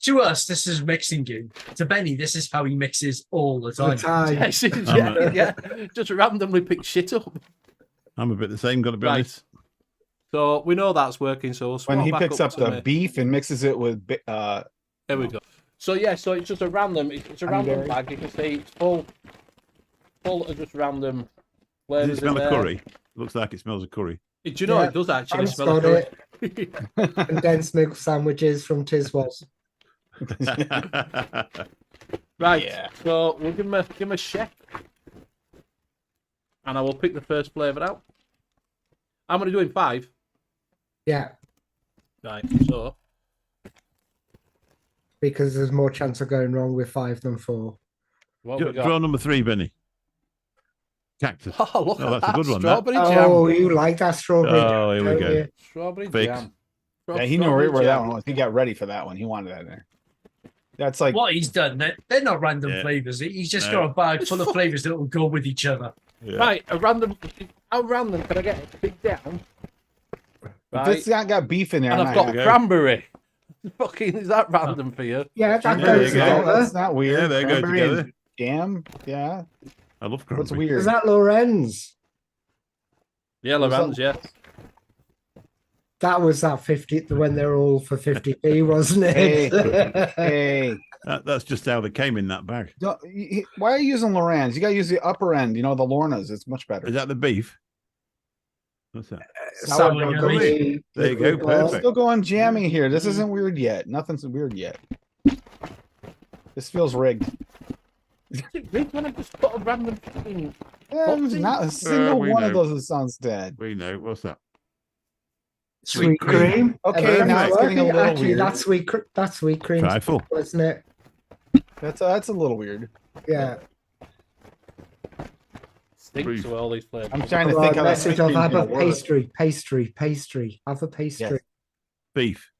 To us, this is mixing game. To Benny, this is how he mixes all the All the time. time. Yes, yeah. Just randomly pick shit up. I'm a bit the same. Got to be Right. honest. So we know that's working. So we'll When swap he back picks up to the me. beef and mixes it with There we go. So yeah, so it's just a random. It's a random Honeyberry. bag. You can see it's full of just random Does flavors. it smell in of there. curry? Looks like it smells of curry. Do you know Yeah, it does actually Frank's smell of got curry? it. Condensed milk sandwiches from Tiswas. Right. Yeah. So we'll give him a chef, and I will pick the first flavour out. I'm only doing 5. Yeah, Right. So because there's more chance of going wrong with 5 than 4. what have we got? Draw number 3, Benny. Cactus. Oh, look Oh, at that's a that good one, that. strawberry jam. Oh, you like that strawberry? Oh, here we don't go. you? Strawberry Fix. jam. Yeah, he knew Strawberry right where that jam. one was. He got ready for that one. He wanted that in there. That's like What he's done, they're not random Yeah. flavors. He's just No. got a bag full of flavors that will go with each other. Yeah. Right, a random. How random can I get it picked down? if Right, it's not got beef in there. and I'm I've not got go. cranberry. Fucking, is that random for you? Yeah, that Yeah, goes there you go. together. That's not weird. Yeah, they go Cranberry and together. Jam. Yeah. I love What's cranberry. weird? Is that Lorenz? Yeah, Was that- Lorenz, yeah. That was that 50 when they're all for 50p, wasn't it? Hey, That's just how they came in that bag. why are you using Lorenz? You got to use the upper end. You know, the Lornas. It's much better. Is that the beef? What's that? Sour gummy. gummy. There you go, liquid balls. perfect. Still going jammy here. This isn't weird yet. Nothing's weird yet. This feels rigged. Rick, when I just put a random thing. There's not a single we one of know. those that sounds dead. We know. What's that? Sweet cream. Okay, And now it's getting a little actually, weird. that's sweet cream, Trifle. isn't it? That's a little weird. Yeah. Stinks Brief. with all these flavors. I'm trying to Well, think how that message sweet of cream's have a gonna work. pastry. Have a pastry. Yes. Beef.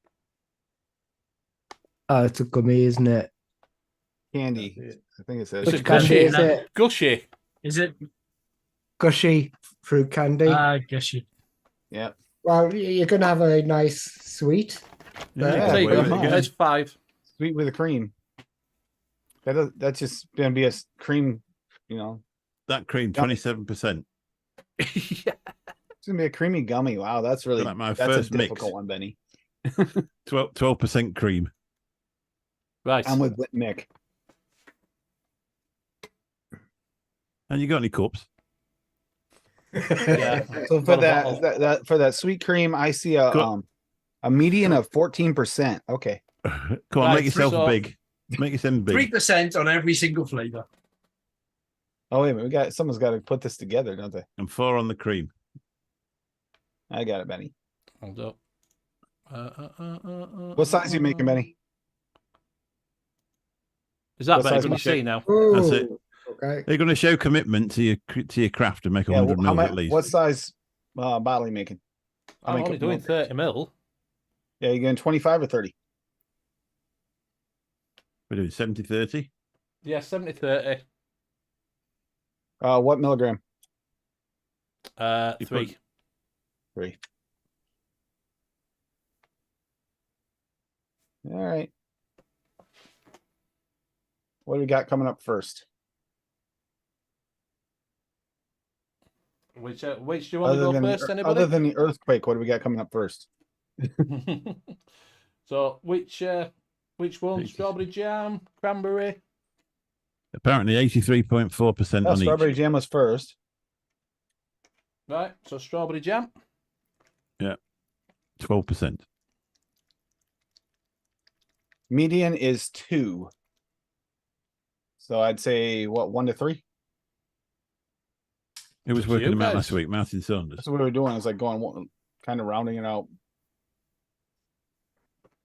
Oh, it's a gummy, isn't it? Candy. I think it says. Which Which gushy, candy is it? Gushy. Is it? Gushy fruit candy. I guess you. Yeah. Well, you're gonna have a nice sweet. Yeah, There you wait a go. minute. There's 5. Sweet with a cream. That's just gonna be a cream. You know, That cream, 27%. Yeah. it's gonna be a creamy gummy. Wow, that's really Like my that's a first mix. difficult one, Benny. 12% cream. Right. I'm with Mick. And you got any cups? Yeah. So Got for a that, bottle. that for that sweet cream, I see a median of 14%. Okay. Come on, Right, make yourself so- big. Make yourself big. 3% on every single flavor. Oh wait a minute, someone's got to put this together, don't they? And 4 on the cream. I got it, Benny. Hold up. What size are you making, Benny? Is that What better? size Can you must see now? That's it. Okay. They're going to show commitment to your craft and make 100 mil at least. What size bottle are you making? I'm only doing 30 mil. Yeah, you getting 25 or 30? We're doing 70-30. Yeah, 70-30. What milligram? You 3. 3. All right. What do we got coming up first? Which do you want to go first, anybody? Other than the earthquake, what do we got coming up first? So, which one? Strawberry jam, cranberry. Apparently 83.4% on Strawberry each. jam was first. Right. So strawberry jam. Yeah. 12%. Median is 2. So I'd say what, 1 to 3? It was Good for working you them out guys. last week, Martin Saunders. That's what we were doing. It's like going, kind of rounding it out.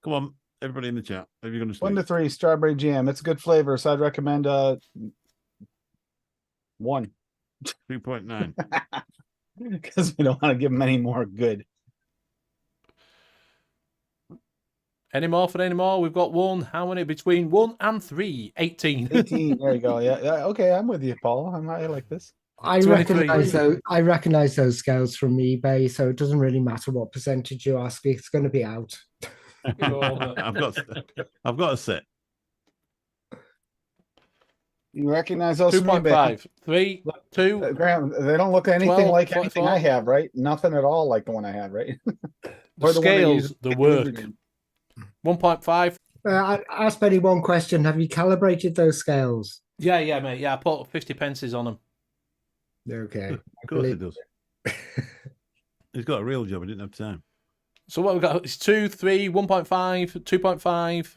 Come on, everybody in the chat. Are you going to 1 to sleep? 3 strawberry jam. It's a good flavor, so I'd recommend 1. 2.9. Because we don't want to give them any more good. Any more for any more? We've got one. How many? Between 1 and 3. 18. 18. There you go. Yeah. Okay, I'm with you, Paul. I like this. I 23. recognize those scales from eBay, so it doesn't really matter what percentage you ask me. It's going to be out. I've got a set. You recognize those from eBay? 2.5. 3, 2. Graham, they don't look anything 12, like anything 44. I have, right? Nothing at all like the one I have, right? The Or the one that scales, you the get work. delivered in. 1.5. I asked Benny one question. Have you calibrated those scales? Yeah, mate. Yeah, I put 50 pences on them. Okay. Of course it does. He's got a real job. He didn't have time. So what we've got is 2, 3, 1.5, 2.5,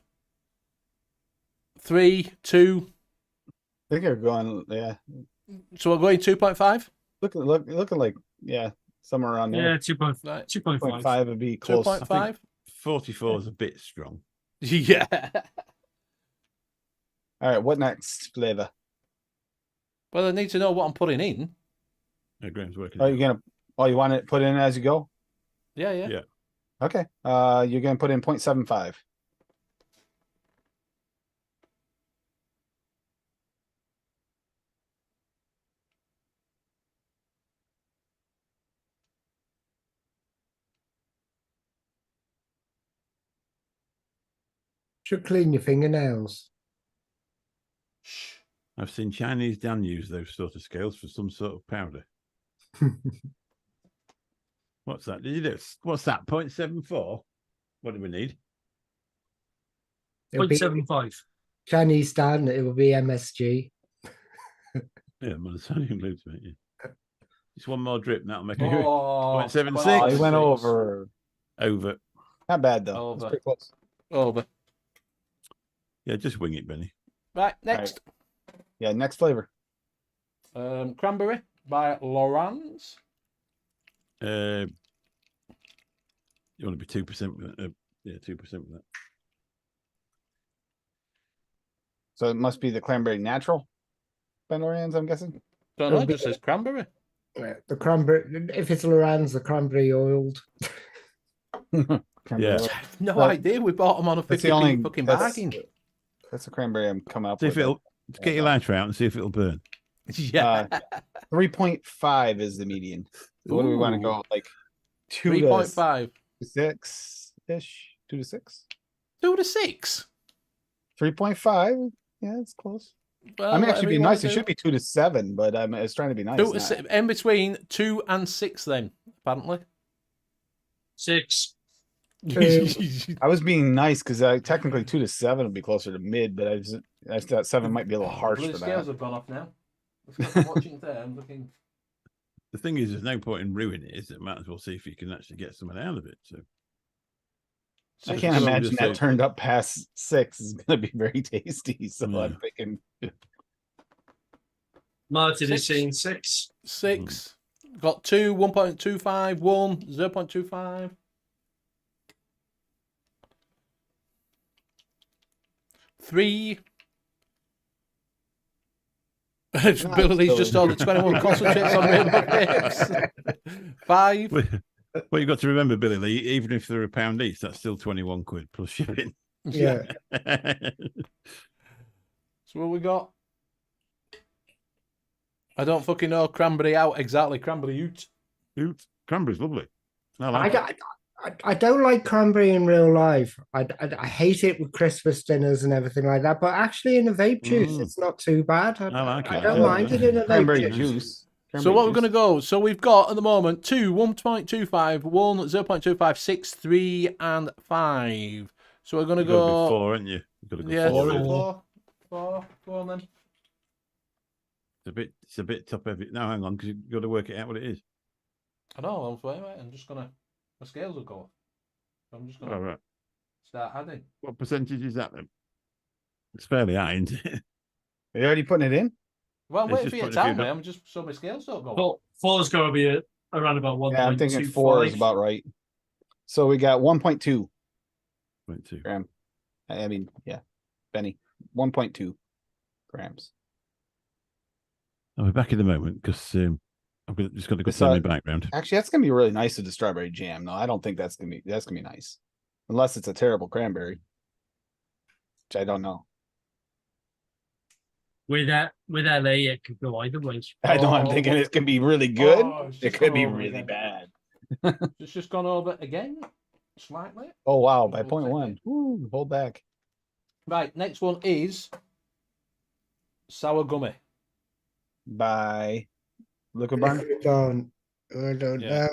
3, 2. I think you're going, yeah. So we're going 2.5? Looking like, yeah, somewhere around Yeah, there. 2.5. Right. 2.5 would be close. 2.5? 44 is a bit strong. Yeah. All right, what next flavor? Well, I need to know what I'm putting in. Graham's working. Oh, you want it put in as you go? Yeah. Yeah. Okay. You're gonna put in 0.75. Should clean your fingernails. I've seen Chinese Dan use those sort of scales for some sort of powder. What's that? Did you do? What's that? 0.74? What do we need? It'll be 0.75. Chinese stand. It will be MSG. Yeah, monotonic includes it. Yeah. Just one more drip, and that'll make it. Oh, 0.76. Oh, you went over. Over. Not bad though. Over. That's pretty close. Over. Yeah, just wing it, Benny. Right, next. Yeah, next flavor. Cranberry by Lorans. You want to be 2% with that? Yeah, 2% with that. So it must be the cranberry natural Benorians, I'm guessing. Don't know, it just says cranberry. The cranberry. If it's Loran's, the cranberry oiled. Cranberry Yeah. oil. No But idea. We bought them on a that's 50 the only fucking that's- bargain. That's the cranberry I'm coming up See with. if it'll get your lighter out and see if it'll burn. Yeah. 3.5 is the median. So what do we want to Ooh. go? Like 2 3.5. to 6 ish? 2 to 6? 2 to 6. 3.5? Yeah, it's close. Well, I mean, it whatever should be you wanna nice. It do. should be 2 to 7, but it's trying to be nice. 2 to not- 6. In between 2 and 6, then, apparently. 6. I was being nice because technically 2 to 7 would be closer to mid, but I thought 7 might be a little harsh Blue for scales that. have gone off now. I'm watching there. I'm looking. The thing is, there's no point in ruining it. Is it? Might as well see if you can actually get something out of it. So I So can't just imagine that say- turned up past 6 is going to be very tasty. So Yeah. I'm thinking Martin is 6. saying 6. 6. Got 2, 1.25, 1, 0.25. 3. Billy's just ordered 21 concentrates on rainbow grapes. 5. Well, you've got to remember, Billy Lee, even if they're £1 each, that's still 21 quid plus shipping. Yeah. So what we got? I don't fucking know. Cranberry out exactly. Cranberry out. Oops, cranberry's lovely. I like it. I don't like cranberry in real life. I hate it with Christmas dinners and everything like that. But actually, in a vape juice, it's not too bad. I like it. I don't mind it in a vape cranberry juice. juice. So what we're going to go? So we've got at the moment 2, 1.25, 1, 0.25, 6, 3, and 5. So we're going to You've got to go. be 4, haven't you? You've got to go Yeah, 4. Four. really. 4. Go on then. It's a bit top heavy. No, hang on, because you've got to work it out what it is. I know. Wait. I'm just gonna. My scales will go off. I'm just gonna All right. start adding. What percentage is that then? It's fairly high, isn't it? Are you already putting it in? Well, I'm It's waiting just for you to putting a few tell me. down. I'm just so my scales don't go off. Four's got to be around about 1.25. Yeah, I'm thinking 4 is about right. So we got 1.2 0.2. gram. I mean, yeah, Benny, 1.2 grams. I'll be back in a moment because just got to go This, turn my background. Actually, that's gonna be really nice with the strawberry jam. No, I don't think that's gonna be nice, unless it's a terrible cranberry, which I don't know. With LA, it could go either way. I know. I'm thinking it could be really good. it's It just could gone be over really again. bad. It's just gone over again, slightly. Oh wow, by We'll take 0.1. Ooh, hold back. Right, next one is sour gummy. By Liquid Barn. I don't Yeah. know.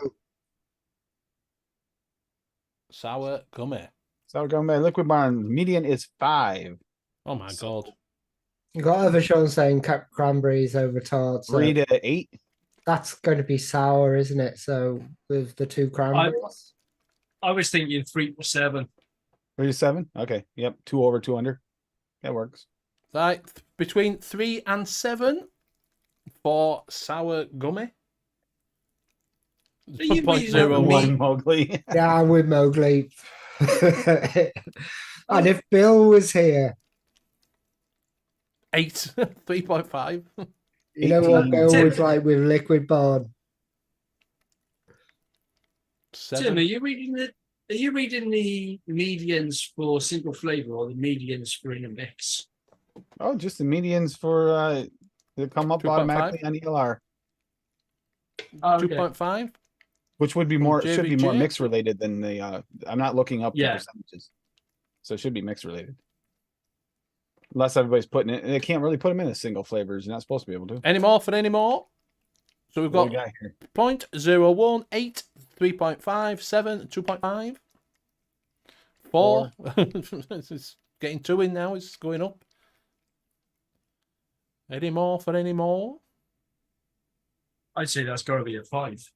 Sour gummy. So going by Liquid Barn, median is 5. Oh my god. You got other shows saying cranberries over tart. So 3 to 8. that's going to be sour, isn't it? So with the 2 cranberries. I was thinking 3 to 7. 3 to 7. Okay. Yep. 2 over, 2 under. That works. Right, between 3 and 7 for sour gummy. Are you reading out 0.01. Mowgli. Yeah, I'm with Mowgli. And if Bill was here, 8. 3.5. you know what 18. Bill was like with Liquid Barn. 7. Tim, are you reading the medians for single flavour or the medians for in a mix? Oh, just the medians for they come up 2.5? automatically on ELR, Oh, okay. 2.5. which would be From more should be more JVJ? mix related than the I'm not looking up the Yeah. percentages. So it should be mix related. Unless everybody's putting it, they can't really put them in as single flavors. You're not supposed to be able to. Any more for any more? So we've What got we here? 0.01, 8, 3.5, 7, 2.5, 4. It's getting 2 in now. It's going up. Any more for any more? I'd say that's got to be a 5.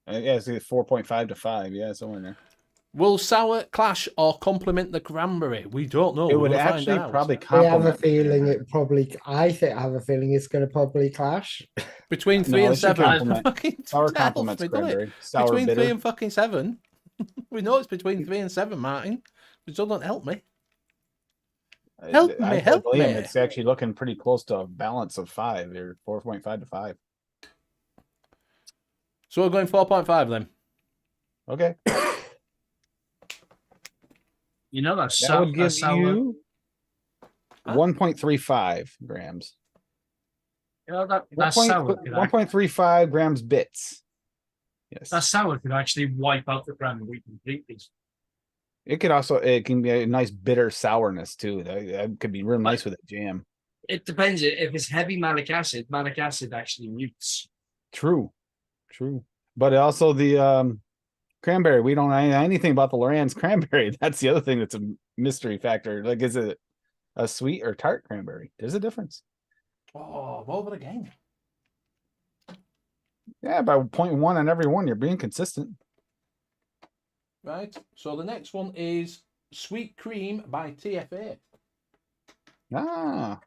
Yeah, it's 4.5 to 5. Yeah, somewhere in there. Will sour clash or complement the cranberry? We don't know. It We're would gonna find actually out. I probably have a complement. feeling it probably. I have a feeling it's going to probably clash. Between 3 No, and it should 7. complement. Fucking Sour help complements me, doesn't it? cranberry. Sour Between bitter. 3 and fucking 7. We know it's between 3 and 7, Martin. But still don't help me. Help me, help believe me. It's actually looking pretty close to a balance of 5 or 4.5 to 5. So we're going 4.5 then. Okay. You know that's That would give sour. you 1.35 grams. You know that's sour. Could 1.35 grams bits. Yes. that sour could actually wipe out the cranberry completely. It can be a nice bitter sourness too. That could be real nice with a jam. It depends. If it's heavy malic acid actually mutes. True. But also the cranberry, we don't know anything about the Loran's cranberry. That's the other thing that's a mystery factor. Like, is it a sweet or tart cranberry? There's a difference. Oh, I'm over again. Yeah, by 0.1 on every one, you're being consistent. Right. So the next one is Sweet Cream by TFA. Ah,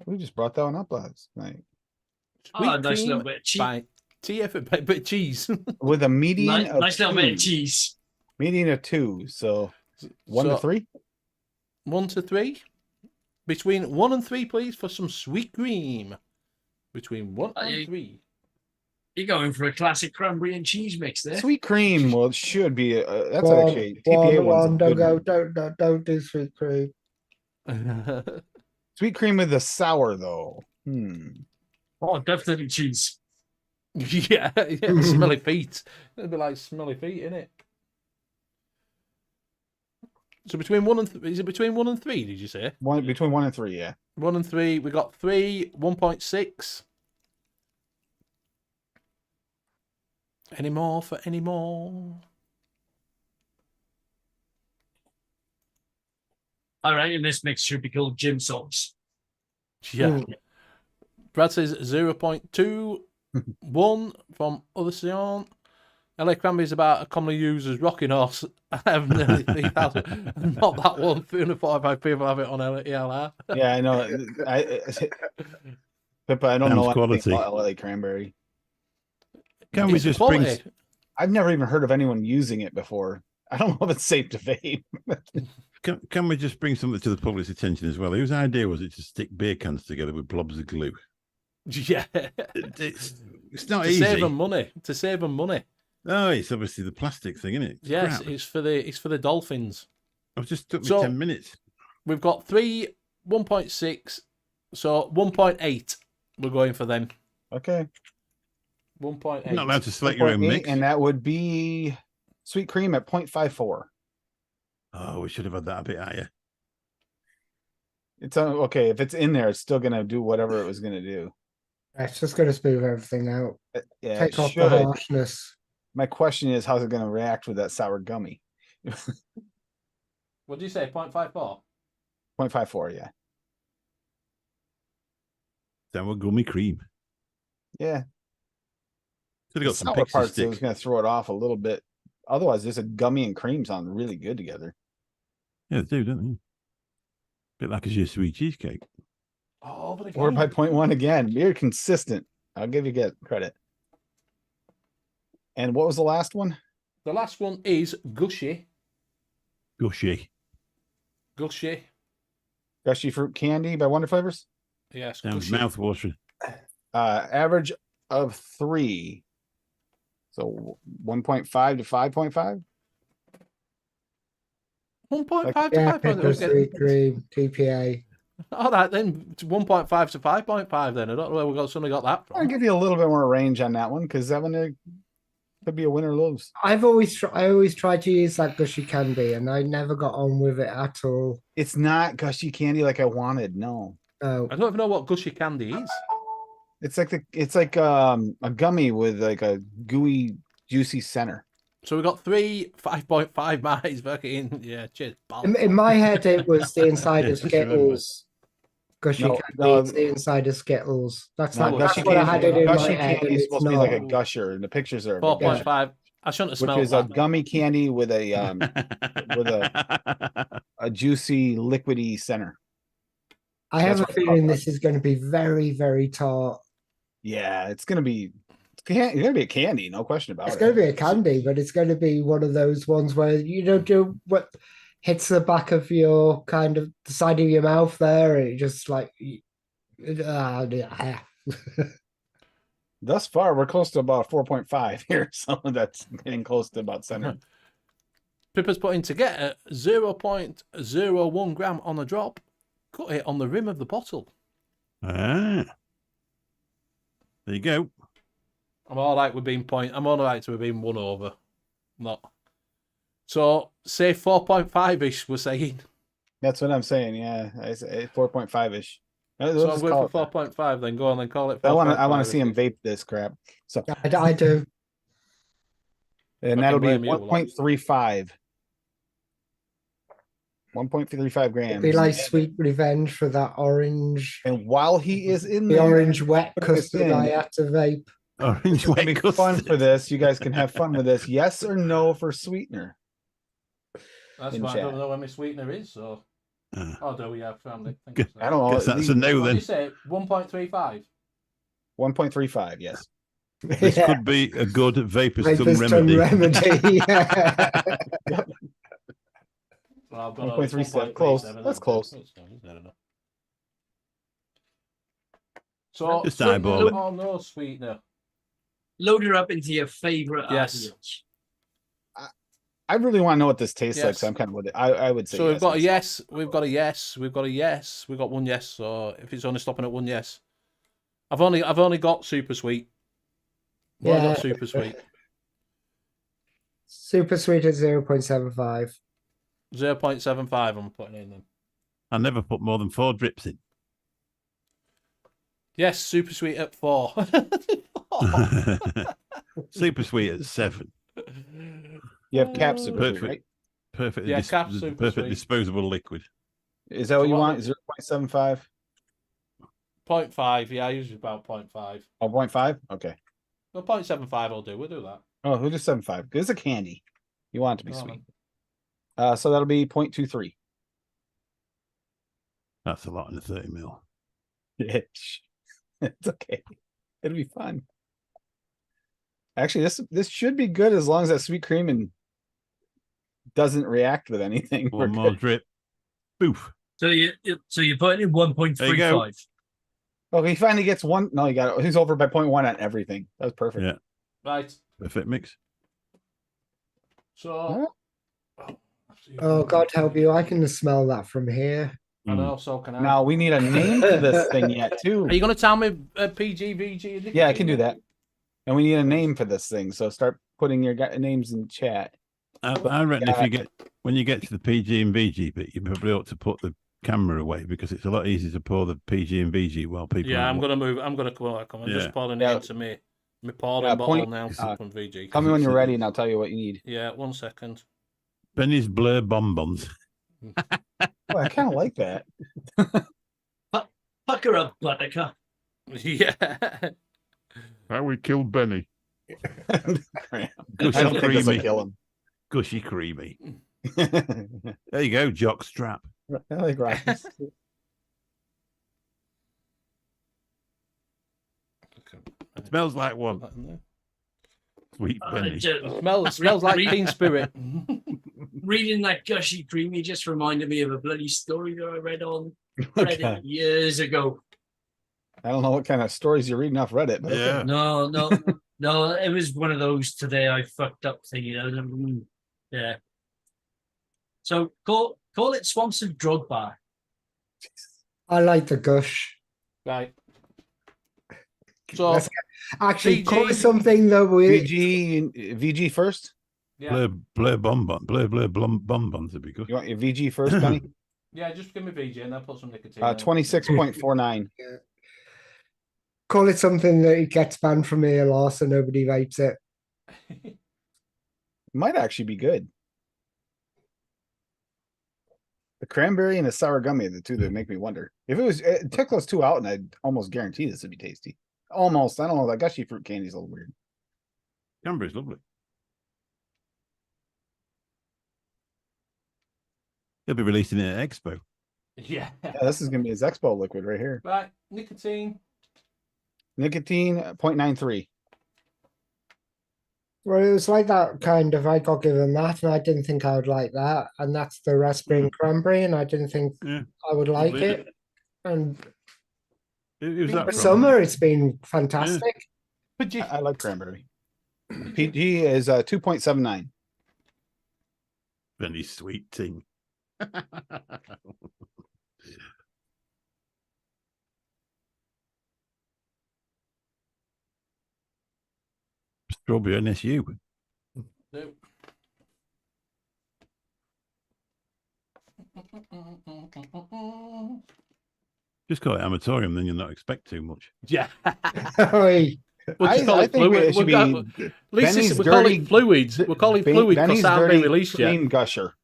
we just brought that one up last night. Sweet Nice Cream little bit of cheese. by TFA. Bit of cheese. With a median of Nice little bit 2. of cheese. Median of 2. So 1 to 3. 1 to 3. Between 1 and 3, please, for some Sweet Cream. Between 1 and 3. You're going for a classic cranberry and cheese mix there. Sweet cream, well, it should be. That's One, actually TPA one's a don't good go. one. Don't do sweet cream. Sweet cream with the sour though. Oh, definitely cheese. yeah, smelly feet. It'd be like smelly feet, innit? So between 1 and 3, is it between 1 and 3, did you say? Between 1 and 3, yeah. 1 and 3, we got 3, 1.6. Any more for any more? I reckon this mix should be called gym socks. Yeah. Brad says 0.21 from Ocean. LA Cranberry is about a commonly used as rocking horse. I have nearly 3,000. Not that one. 345 people have it on ELR. Yeah, I know. Pippa, I don't Sounds know anything quality. about LA Cranberry. Can we It's just quality. bring? I've never even heard of anyone using it before. I don't know if it's safe to vape. Can we just bring something to the public's attention as well? Whose idea was it to stick beer cans together with blobs of glue? Yeah. It's not To easy. save them money. To save them money. Oh, it's obviously the plastic thing, isn't it? It's Yes, crap. it's for the dolphins. It just took me So- 10 minutes. We've got 3, 1.6, so 1.8. We're going for them. Okay. 1.8. You're not allowed to select your own 1.8, mix. and that would be sweet cream at 0.54. Oh, we should have had that a bit higher. It's okay. If it's in there, it's still gonna do whatever it was gonna do. It's just going to smooth everything out. Yeah, Take it off should. the harshness. My question is, how's it gonna react with that sour gummy? What did you say? 0.54? 0.54, yeah. Sour gummy cream. Yeah. Could have The got some sour pixie parts, it stick. was gonna throw it off a little bit. Otherwise, just a gummy and cream sound really good together. Yeah, they do, don't they? Bit like a sweet cheesecake. Oh, but Or by again. 0.1 again. You're consistent. I'll give you credit. And what was the last one? The last one is Gushy. Gushy. Gushy. Gushy fruit candy by Wonder Flavors. Yes, Sounds Gushy. mouth-watering. Average of 3. So 1.5 to 5.5. 1.5 to Yeah, 5. pepper, sweet cream, TPA. All right, then 1.5 to 5.5 then. I don't know where we suddenly got that I'll from. give you a little bit more range on that one because that one could be a win or lose. I always tried to use that gushy candy, and I never got on with it at all. It's not gushy candy like I wanted. No, No, I don't even know what Gushy candy is. it's like a gummy with like a gooey, juicy center. So we got 3 5.5 miles. Fucking yeah, cheers. pal. in my head it was the inside of Yes, just remember. Skittles. Gushy No, candy, no. it's the inside of Skittles. That's No, that's gushy what I had it candy, in my gushy head, and candy is it's supposed to be like a not. gusher, and the pictures are of a gusher, 4.5. I shouldn't have which smelled is a that. gummy candy with a juicy, liquidy center. I have That's a what- feeling this is going to be very, very tart. Yeah, it's gonna be a candy, no question about It's it. going to be a candy, but it's going to be one of those ones where you don't do what hits the back of your kind of the side of your mouth there, and it just like. Thus far, we're close to about 4.5 here, so that's getting close to about center. Pippa's putting to get a 0.01 gram on a drop. Cut it on the rim of the bottle. Ah. There you go. I'm all right with being I'm all right to being 1 over. Not. So say 4.5-ish. We're saying. That's what I'm saying. Yeah, I say 4.5-ish. So I'm going for 4.5. Then go on and call it. 4.5. I want to see him vape this crap. So I do. and that'll be blame you a lot. 1.35. 1.35 grams. It'd be like sweet revenge for that orange, And while he is in the there, orange wet put this custard in. I had to vape. Orange it's gonna be white fun custard. for this. You guys can have fun with this. Yes or no for sweetener? That's in why I chat. don't know where my sweetener is. So. Ah. Oh, do we have family? I don't know. Guess that's a no What did then. you say? 1.35. 1.35. Yes. This Yeah. could be a good vapor stun Vapor stun remedy. remedy. Yeah. Well, I've got 1.37. Close. That's close. So, Just sweetener eyeball it. or no sweetener? Load her up into your favorite. Yes. ideas. I really want to know what this tastes like, Yes. so I'm kind of with it. I would say So we've yes got a myself. yes, we've got a yes, we've got a yes, we've got 1 yes. So if it's only stopping at 1 yes, I've only got super sweet. I've only got Yeah. super sweet. Super sweet at 0.75. 0.75. I'm putting in them. I never put more than 4 drips in. Yes, super sweet at 4. Super sweet at 7. You have cap super sweet, Perfect. right? Perfectly, Yeah, cap super perfect sweet. disposable liquid. Is that what you what want? 0.75? 0.5, yeah, I usually about 0.5. Oh, 0.5? Okay. Well, 0.75 will do. We'll do that. Oh, we'll do 7.5. It's a candy. You want it to be Go on, sweet. then. So that'll be 0.23. That's a lot in a 30 mil. It's okay. It'll be fun. Actually, this should be good as long as that sweet cream and doesn't react with anything. We're One more good. drip. Boof. So you're putting in There you go. 1.35. Oh, he finally gets one. No, he got it. He's over by 0.1 on everything. That was perfect. Yeah. Right. Perfect mix. So. Oh, God help you. I can smell that from here. I know, so can I. Now we need a name for this thing yet, too. Are you going to tell me PG, VG? Yeah, I can do that. And we need a name for this thing. So start putting your names in chat. I reckon if when you get to the PG and VG bit, you probably ought to put the camera away because it's a lot easier to pour the PG and VG while people. Yeah, I'm going to move. I'm going to come back. I'm just pouring it into me. My pouring bottle now from VG. Tell me when you're ready, and I'll tell you what you need. Yeah, 1 second. Benny's Blur bonbons. Oh, I kind of like that. Pucker up, Buttercup. Yeah. How we killed Benny. I don't think this will kill him. Gushy creamy. There you go, jock strap. I like Rockies. It smells like one. Sweet Benny. Smells like Teen Spirit. Reading that gushy creamy just reminded me of a bloody story that I read on Reddit years ago. I don't know what kind of stories you're reading off Reddit, but Yeah. okay. No, it was one of those today I fucked up thing, you know. Yeah. So call it Swanson Drug Bar. I like the gush. Right. So actually, VG, call it something that we VG first. Yeah. Blur bonbons would be good. You want your VG first, Benny? Yeah, just give me VG and I'll put some nicotine. 26.49. Yeah. Call it something that it gets banned from ALR so nobody vapes it. Might actually be good. The cranberry and the sour gummy are the two that make me wonder. If it took those two out, and I'd almost guarantee this would be tasty. Almost. I don't know. That gushy fruit candy's a little weird. Cranberry's lovely. He'll be releasing it at Expo. Yeah. This is going to be his Expo liquid right here. Right. Nicotine. Nicotine, 0.93. Well, it was like that kind of, I got given that and I didn't think I would like that. And that's the raspberry and cranberry, and I didn't think I would like it. And for summer, it's been fantastic. Yeah. I like cranberry. PG is 2.79. Very sweet thing. Strawberry NSU. Nope. Just call it amatorium, then you'll not expect too much. Yeah. I think it should be Benny's we call it fluids. We'll call it fluid because that haven't been released cream yet. Gusher.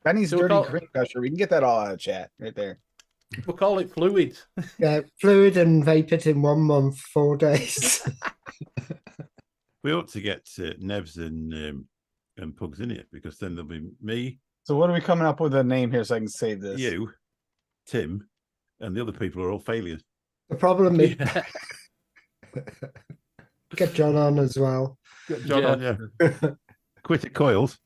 Benny's so dirty cream gusher. We can get that all out of chat right there. We'll call it fluid. Yeah, fluid and vape it in 1 month, 4 days. We ought to get Nevs and Pugs in it because then there'll be me. So what are we coming up with a name here so I can save this? You, Tim, and the other people are all failures. The problem is get John on as well. Get John on, yeah. Quit at coils.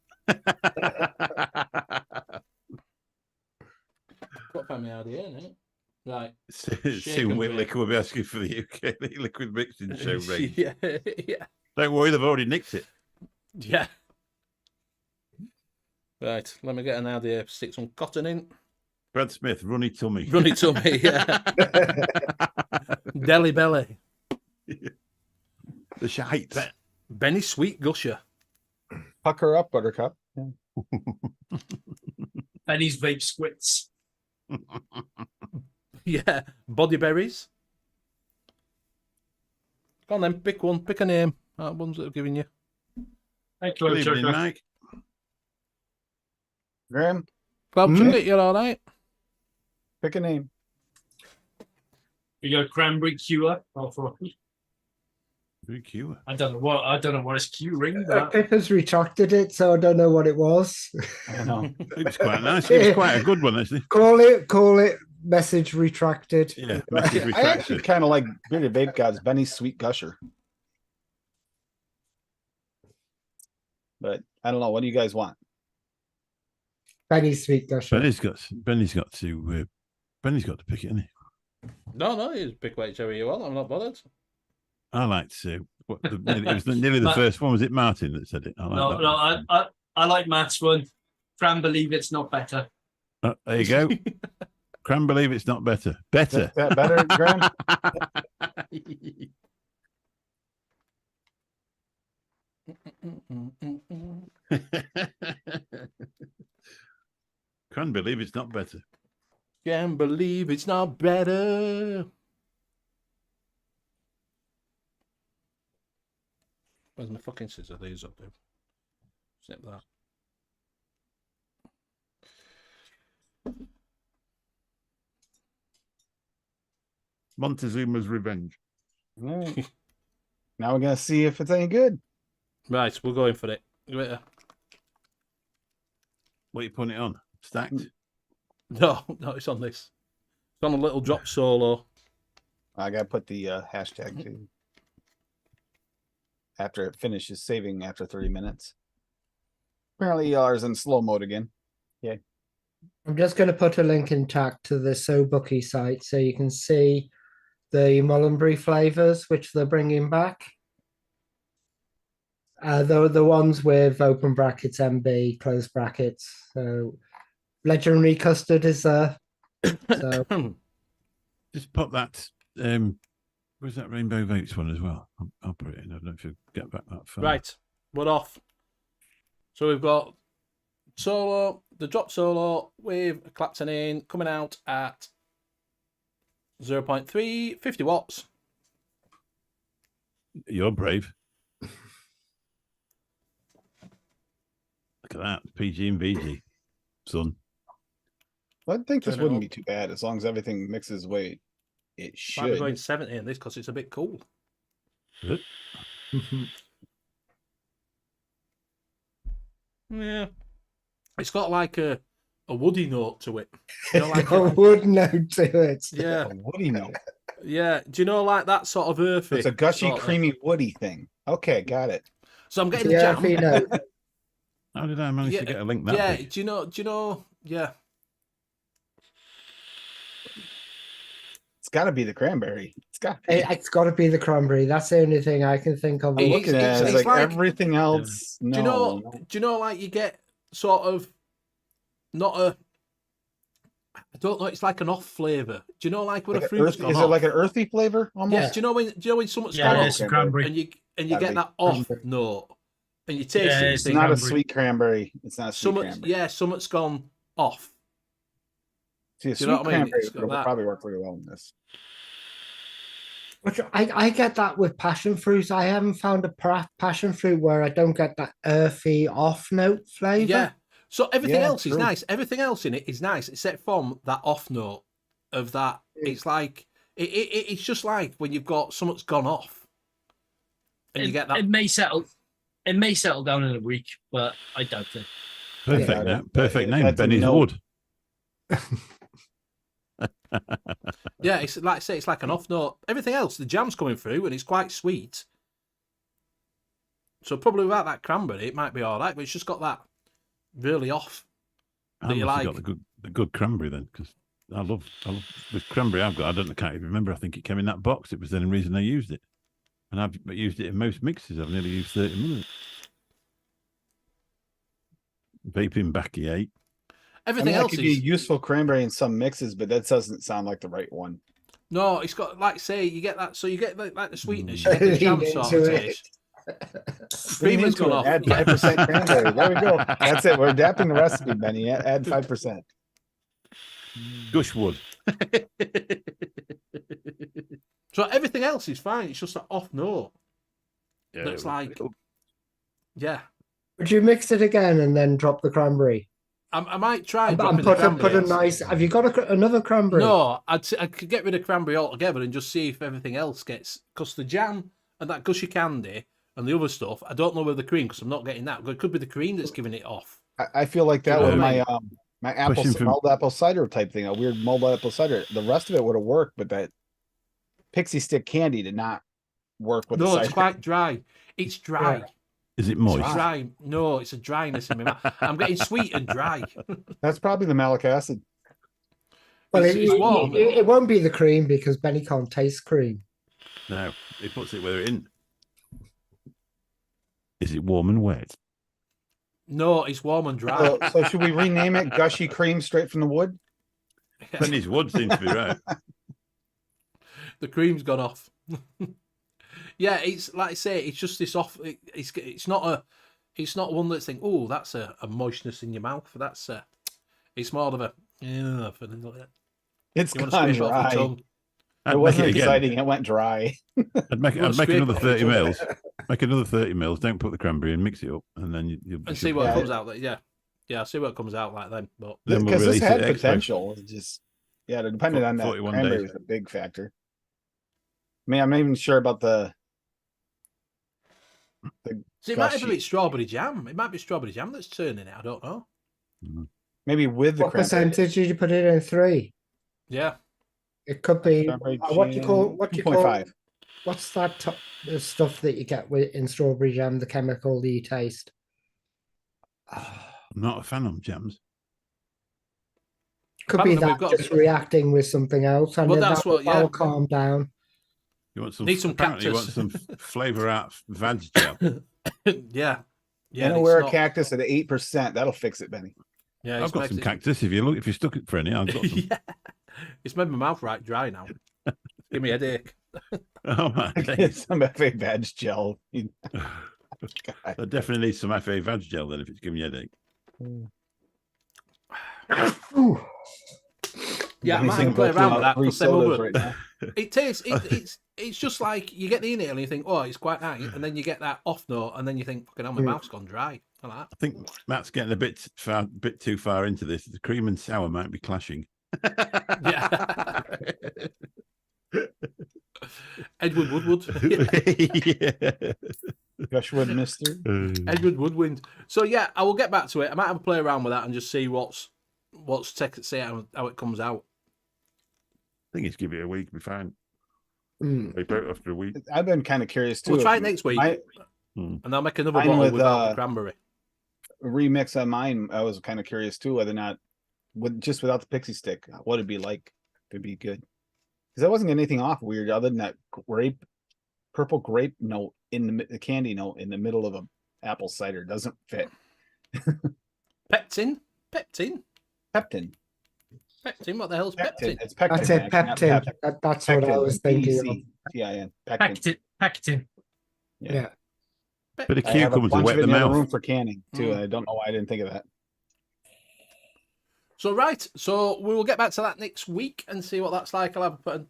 Got family idea, isn't it? Right. Soon Whitlick will be asking for the U.K.-liquid mixing show range. Yeah. Don't worry, they've already nicked it. Yeah. Right, let me get an idea. Stick some cotton in. Brad Smith, runny tummy. Runny tummy, yeah. Deli belly. The shite. Benny Sweet Gusher. Pucker up, Buttercup. Yeah. Benny's vape squits. Yeah. Body berries. Go on then, pick one, pick a name. Ones that I've given you. Thank you, Good evening, Chucker. Mike. Graham, Well, you're all right. pick a name. We got cranberry cure. Very cute. I don't know what it's curing, but Pippa's retracted it, so I don't know what it was. I know. It was quite nice. It was quite a good one, actually. Call it. Message retracted. Yeah, message I actually retracted. kind of like Bearded Vape God's Benny's Sweet Gusher. But I don't know. What do you guys want? Benny's Sweet Gusher. Benny's got to pick it, isn't he? No, you just pick whichever you want. I'm not bothered. I like to. It was nearly the first one. Was it Martin that said it? I like that one. I like Matt's one. Fran, believe it's not better. There you go. Cran believe it's not better. Better. Is that better, Graham? Can't believe it's not better. Can't believe it's not better. Where's my fucking scissors? These up, dude. Snip that. Montezuma's Revenge. All right. Now we're gonna see if it's any good. Right, we're going for it. Wait, What are you putting it on? Stacked? No, it's on this. It's on a little drop solo. I gotta put the hashtag too. After it finishes saving after 30 minutes. Apparently ours in slow mode again. Yeah. I'm just going to put a link in chat to the SoBookie site so you can see the Mullenbury flavors which they're bringing back. The ones with open brackets, MB, closed brackets. So legendary custard is there. So Just put that. Where's that Rainbow Vapes one as well? I'll put it in. I don't know if you'll get back that far. Right, we're off. So we've got solo, the drop solo with Clapton in coming out at 0.3, 50 watts. You're brave. Look at that. PG and VG. Son. I think this Turn it wouldn't up. be too bad as long as everything mixes the way it Might be should. going 70 in this because it's a bit cool. Good. Yeah. It's got like a woody note to it. You know, like a wood note to it. yeah, A woody note. yeah. Do you know like that sort of earthy? It's a gushy, sort of- creamy, woody thing. Okay, got it. So I'm getting the Yeah, jam. note. How did I manage to get a link that Yeah, big? do you know? Yeah, It's got to be the cranberry. It's got. It's got to be the cranberry. That's the only thing I can think of. I'm It's- looking at it, it's it's like like- everything else. No, do you know like you get sort of not a. I don't know. It's like an off flavor. Do you know like when like a an fruit's earthy, gone is off? it like an earthy flavor almost? Yeah. Do you know when something's Yeah, gone it's off a cranberry. and you Gotta get be. that off Cranberry. note and you taste Yeah, it. and it's It's think, not a cranberry. sweet cranberry. It's not a sweet something's cranberry. yeah, something's gone off. See, a Do you know sweet what I mean? cranberry It's got would that. probably work really well in this. Which I get that with passion fruit. I haven't found a passion fruit where I don't get that earthy off note flavor. Yeah. So everything Yeah, else is true. nice. Everything else in it is nice, except from that off note of that. It's like it's just like when you've got something's gone off, and you get that. It may settle. It may settle down in a week, but I doubt it. Perfect Yeah. name. Perfect Yeah, name. that's a Benny's no. Wood. Yeah, it's like I say, it's like an off note. Everything else, the jam's coming through, and it's quite sweet. So probably without that cranberry, it might be all right. But it's just got that really off. I That you must have like. got the good cranberry then, because I love the cranberry I've got. I can't even remember. I think it came in that box. It was the only reason I used it, and I've used it in most mixes. I've nearly used 30 minutes. Vaping backy 8. I Everything mean, that else could be a is useful cranberry in some mixes, but that doesn't sound like the right one. no. It's got like say you get that. So you get like the sweetness, you get the jam Lean sort into of it. taste. Lean Premium's into gone it. off. Add 5% cranberry. There we go. That's it. We're adapting the recipe, Benny. Add 5%. Gushwood. So everything else is fine. It's just an off note. Yeah, That's like, yeah. Would you mix it again and then drop the cranberry? I might try And dropping the put cranberry. a nice. Have you got another cranberry? No, I could get rid of cranberry altogether and just see if everything else gets. Because the jam and that gushy candy and the other stuff, I don't know where the cream, because I'm not getting that. It could be the cream that's giving it off. I feel like that You know was what I my Question from- mulled apple cider type thing, a weird mulled apple cider. The rest of it would have worked, but that pixie stick candy did not work with the No, cider. it's quite dry. It's dry. Yeah. Is it It's moist? dry. No, it's a dryness in my mouth. I'm getting sweet and dry. That's probably the malic acid. Well, It's warm. it won't be the cream because Benny can't taste cream. No, he puts it where it in. Is it warm and wet? No, it's warm and dry. So should we rename it Gushy Cream Straight from the Wood? Penny's wood seems to be right. The cream's gone off. Yeah, it's like I say, it's just this off. It's not one that's think, oh, that's a moistness in your mouth. That's it's more of a. It's You want to gone scrape it off your dry. tongue. I'd It make wasn't it again. exciting. It went dry. I'd make You wanna another scrape it 30 off your mils. Make another 30 mils. Don't put the cranberry in. Mix it up, and then you'll And see what Yeah. comes out. Yeah, I'll see what comes out like then. But Then we'll Because this release had it extra. potential. It just depending on that 41 cranberry days. was a big factor. I mean, I'm not even sure about the see, it might gushy. be strawberry jam. It might be strawberry jam that's turning it. I don't know. Maybe with the What cranberry. percentage did you put it in? 3. Yeah, It could be. Strawberry What do you call? jam, What do you 2.5. call? What's that the stuff that you get in strawberry jam? The chemical that you taste. I'm not a fan of jams. Could be Apparently we've that got- just reacting with something else, and Well, then that's what- that'll yeah. calm down. You want some? Need some apparently you want cactus. some flavour out veg gel. yeah. You and know, it's wear a not- cactus at 8%. That'll fix it, Benny. Yeah, I've it's got made some it- cactus. If you stuck it for any, I've got some. yeah. It's made my mouth right dry now. Give me a headache. Oh my Get days. some FA veg gel. God. I definitely need some FA veg gel then if it's giving you a headache. Ooh. Yeah, I Benny's might have to gonna play go around through with that. about 3 Because them sodas other, right now. it tastes. It's just like you get the inhale and you think, oh, it's quite nice, and then you get that off note, and then you think, fucking hell, my mouth's gone dry. Like I think Matt's getting a bit too far into this. The cream and sour might be clashing. that. Yeah. Edward Woodward. Yeah. Gushwood Mister. Edward Woodwind. So yeah, I will get back to it. I might have a play around with that and just see see how it comes out. I think it's give it a week, be fine. Mm. Wipe out after a week. I've been kind of curious too. We'll try it if next week, I and I'll make another mine bottle with, without the cranberry. remix on mine. I was kind of curious too whether or not, just without the pixie stick, what it'd be like. If it'd be good. Because I wasn't getting anything off weird other than that purple grape note in the candy note in the middle of a apple cider. Doesn't fit. Peptin. Peptin. What the hell's peptin? It's pectin. That's it, not peptin. That's what I was thinking of. P-E-C-T-I-N. Pectin. Pectin. Yeah. Bit of I have a cucumber to bunch wet of it the in the other mouth. room for canning too. Mm. I don't know why I didn't think of that. So right, so we will get back to that next week and see what that's like. I'll have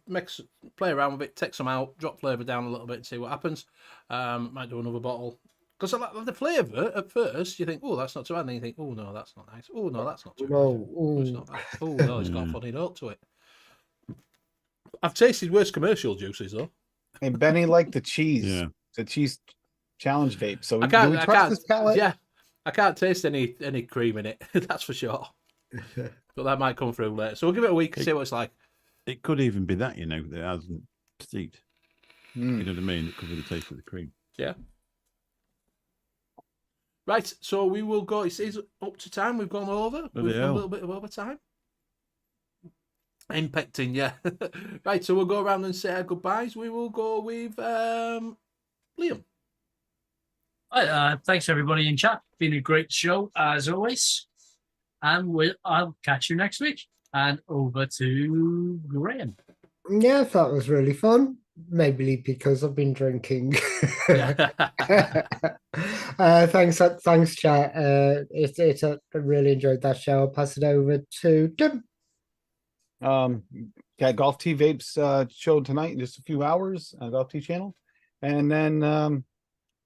play around with it, take some out, drop flavour down a little bit and see what happens. Might do another bottle. Because I like the flavour at first, you think, oh, that's not too bad. And then you think, oh, no, that's not nice. Oh, no, that's not too bad. No. Oh, it's Ooh. not bad. Oh, no, it's got a funny note to it. I've tasted worse commercial juices, though. And Benny liked the cheese. Yeah. The cheese challenge vape. So I do we can't, trust this palate? yeah, I can't taste any cream in it. That's for sure. But that might come through later. So we'll give it a week and see what it's like. It could even be that, that it hasn't steeped. Mm. You know what I mean? It could be the taste of the cream. Yeah. Right, so we will go. It is up to time. We've gone over. Bloody We've done a hell. little bit of overtime. Impacting, yeah. Right, so we'll go around and say our goodbyes. We will go with Liam. Right, thanks everybody in chat. Been a great show as always. And I'll catch you next week. And over to Graham. Yeah, that was really fun. Maybe because I've been drinking. Thanks, chat. I really enjoyed that show. I'll pass it over to Tim. Got Golf Tea Vapes show tonight in just a few hours on Golf Tea channel. And then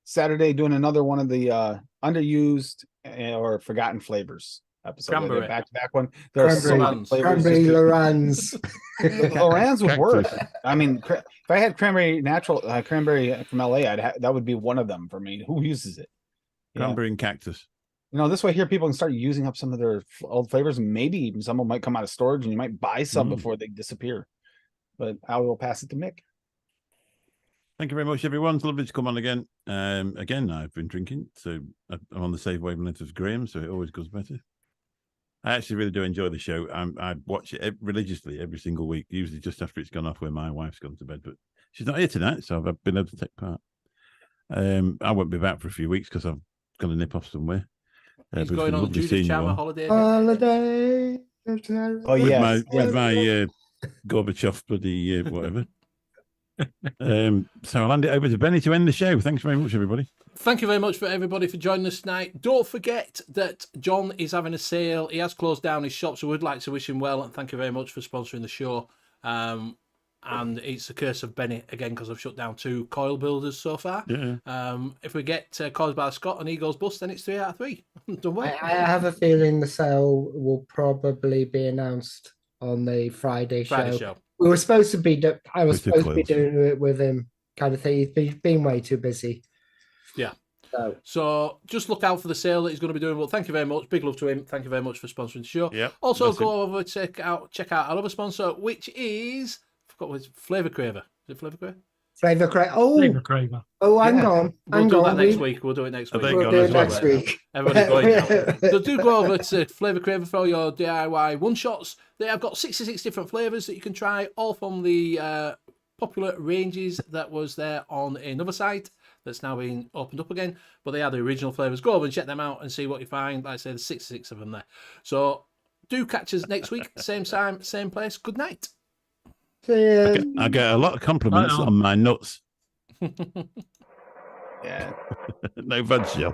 Saturday doing another one of the underused or forgotten flavors episode. Cranberry. Back-to-back one. There are so many Cranberry. flavors. Cranberry Loran's. Loran's would work. Cactus. I mean, if I had cranberry cranberry from LA, that would be one of them for me. Who uses it? Yeah. Cranberry and cactus. This way here people can start using up some of their old flavors, and maybe even some of them might come out of storage and you might buy some before they disappear. But I will pass it to Mick. Thank you very much, everyone. It's lovely to come on again. Again, I've been drinking, so I'm on the same wavelength as Graham, so it always goes better. I actually really do enjoy the show. I watch it religiously every single week, usually just after it's gone off where my wife's gone to bed. But she's not here tonight, so I've been able to take part. I won't be back for a few weeks because I've got to nip off somewhere. He's but going it's been on lovely Judith seeing you Charmer all. holiday. Holiday. Oh, yeah. With my Gorbachev bloody whatever. So I'll hand it over to Benny to end the show. Thanks very much, everybody. Thank you very much for everybody for joining us tonight. Don't forget that John is having a sale. He has closed down his shop, so we'd like to wish him well and thank you very much for sponsoring the show. And it's the curse of Benny again because I've shut down 2 coil builders so far. Yeah. If we get Coils by Scott and he goes bust, then it's 3 out of 3. Done well. I have a feeling the sale will probably be announced on the Friday show. We were supposed to be. I was supposed to be doing it with him, kind of thing. He's been way too busy. Yeah. So just look out for the sale that he's going to be doing. Well, thank you very much. Big love to him. Thank you very much for sponsoring the show. Yeah. Also, go over check out our other sponsor, which is Flavour Craver. Is it Flavour Craver? Flavour Craver. Oh, Flavour Craver. Oh, hang on. We'll do that next week. We'll do it next week. We'll do it next week. Everybody's going now. So do go over to Flavour Craver for all your DIY one-shots. They have got 66 different flavours that you can try, all from the popular ranges that was there on another site that's now been opened up again. But they are the original flavours. Go over and check them out and see what you find. Like I say, there's 66 of them there. So do catch us next week, same time, same place. Good night. I get a lot of compliments on my nuts. Yeah. No bad, Jill.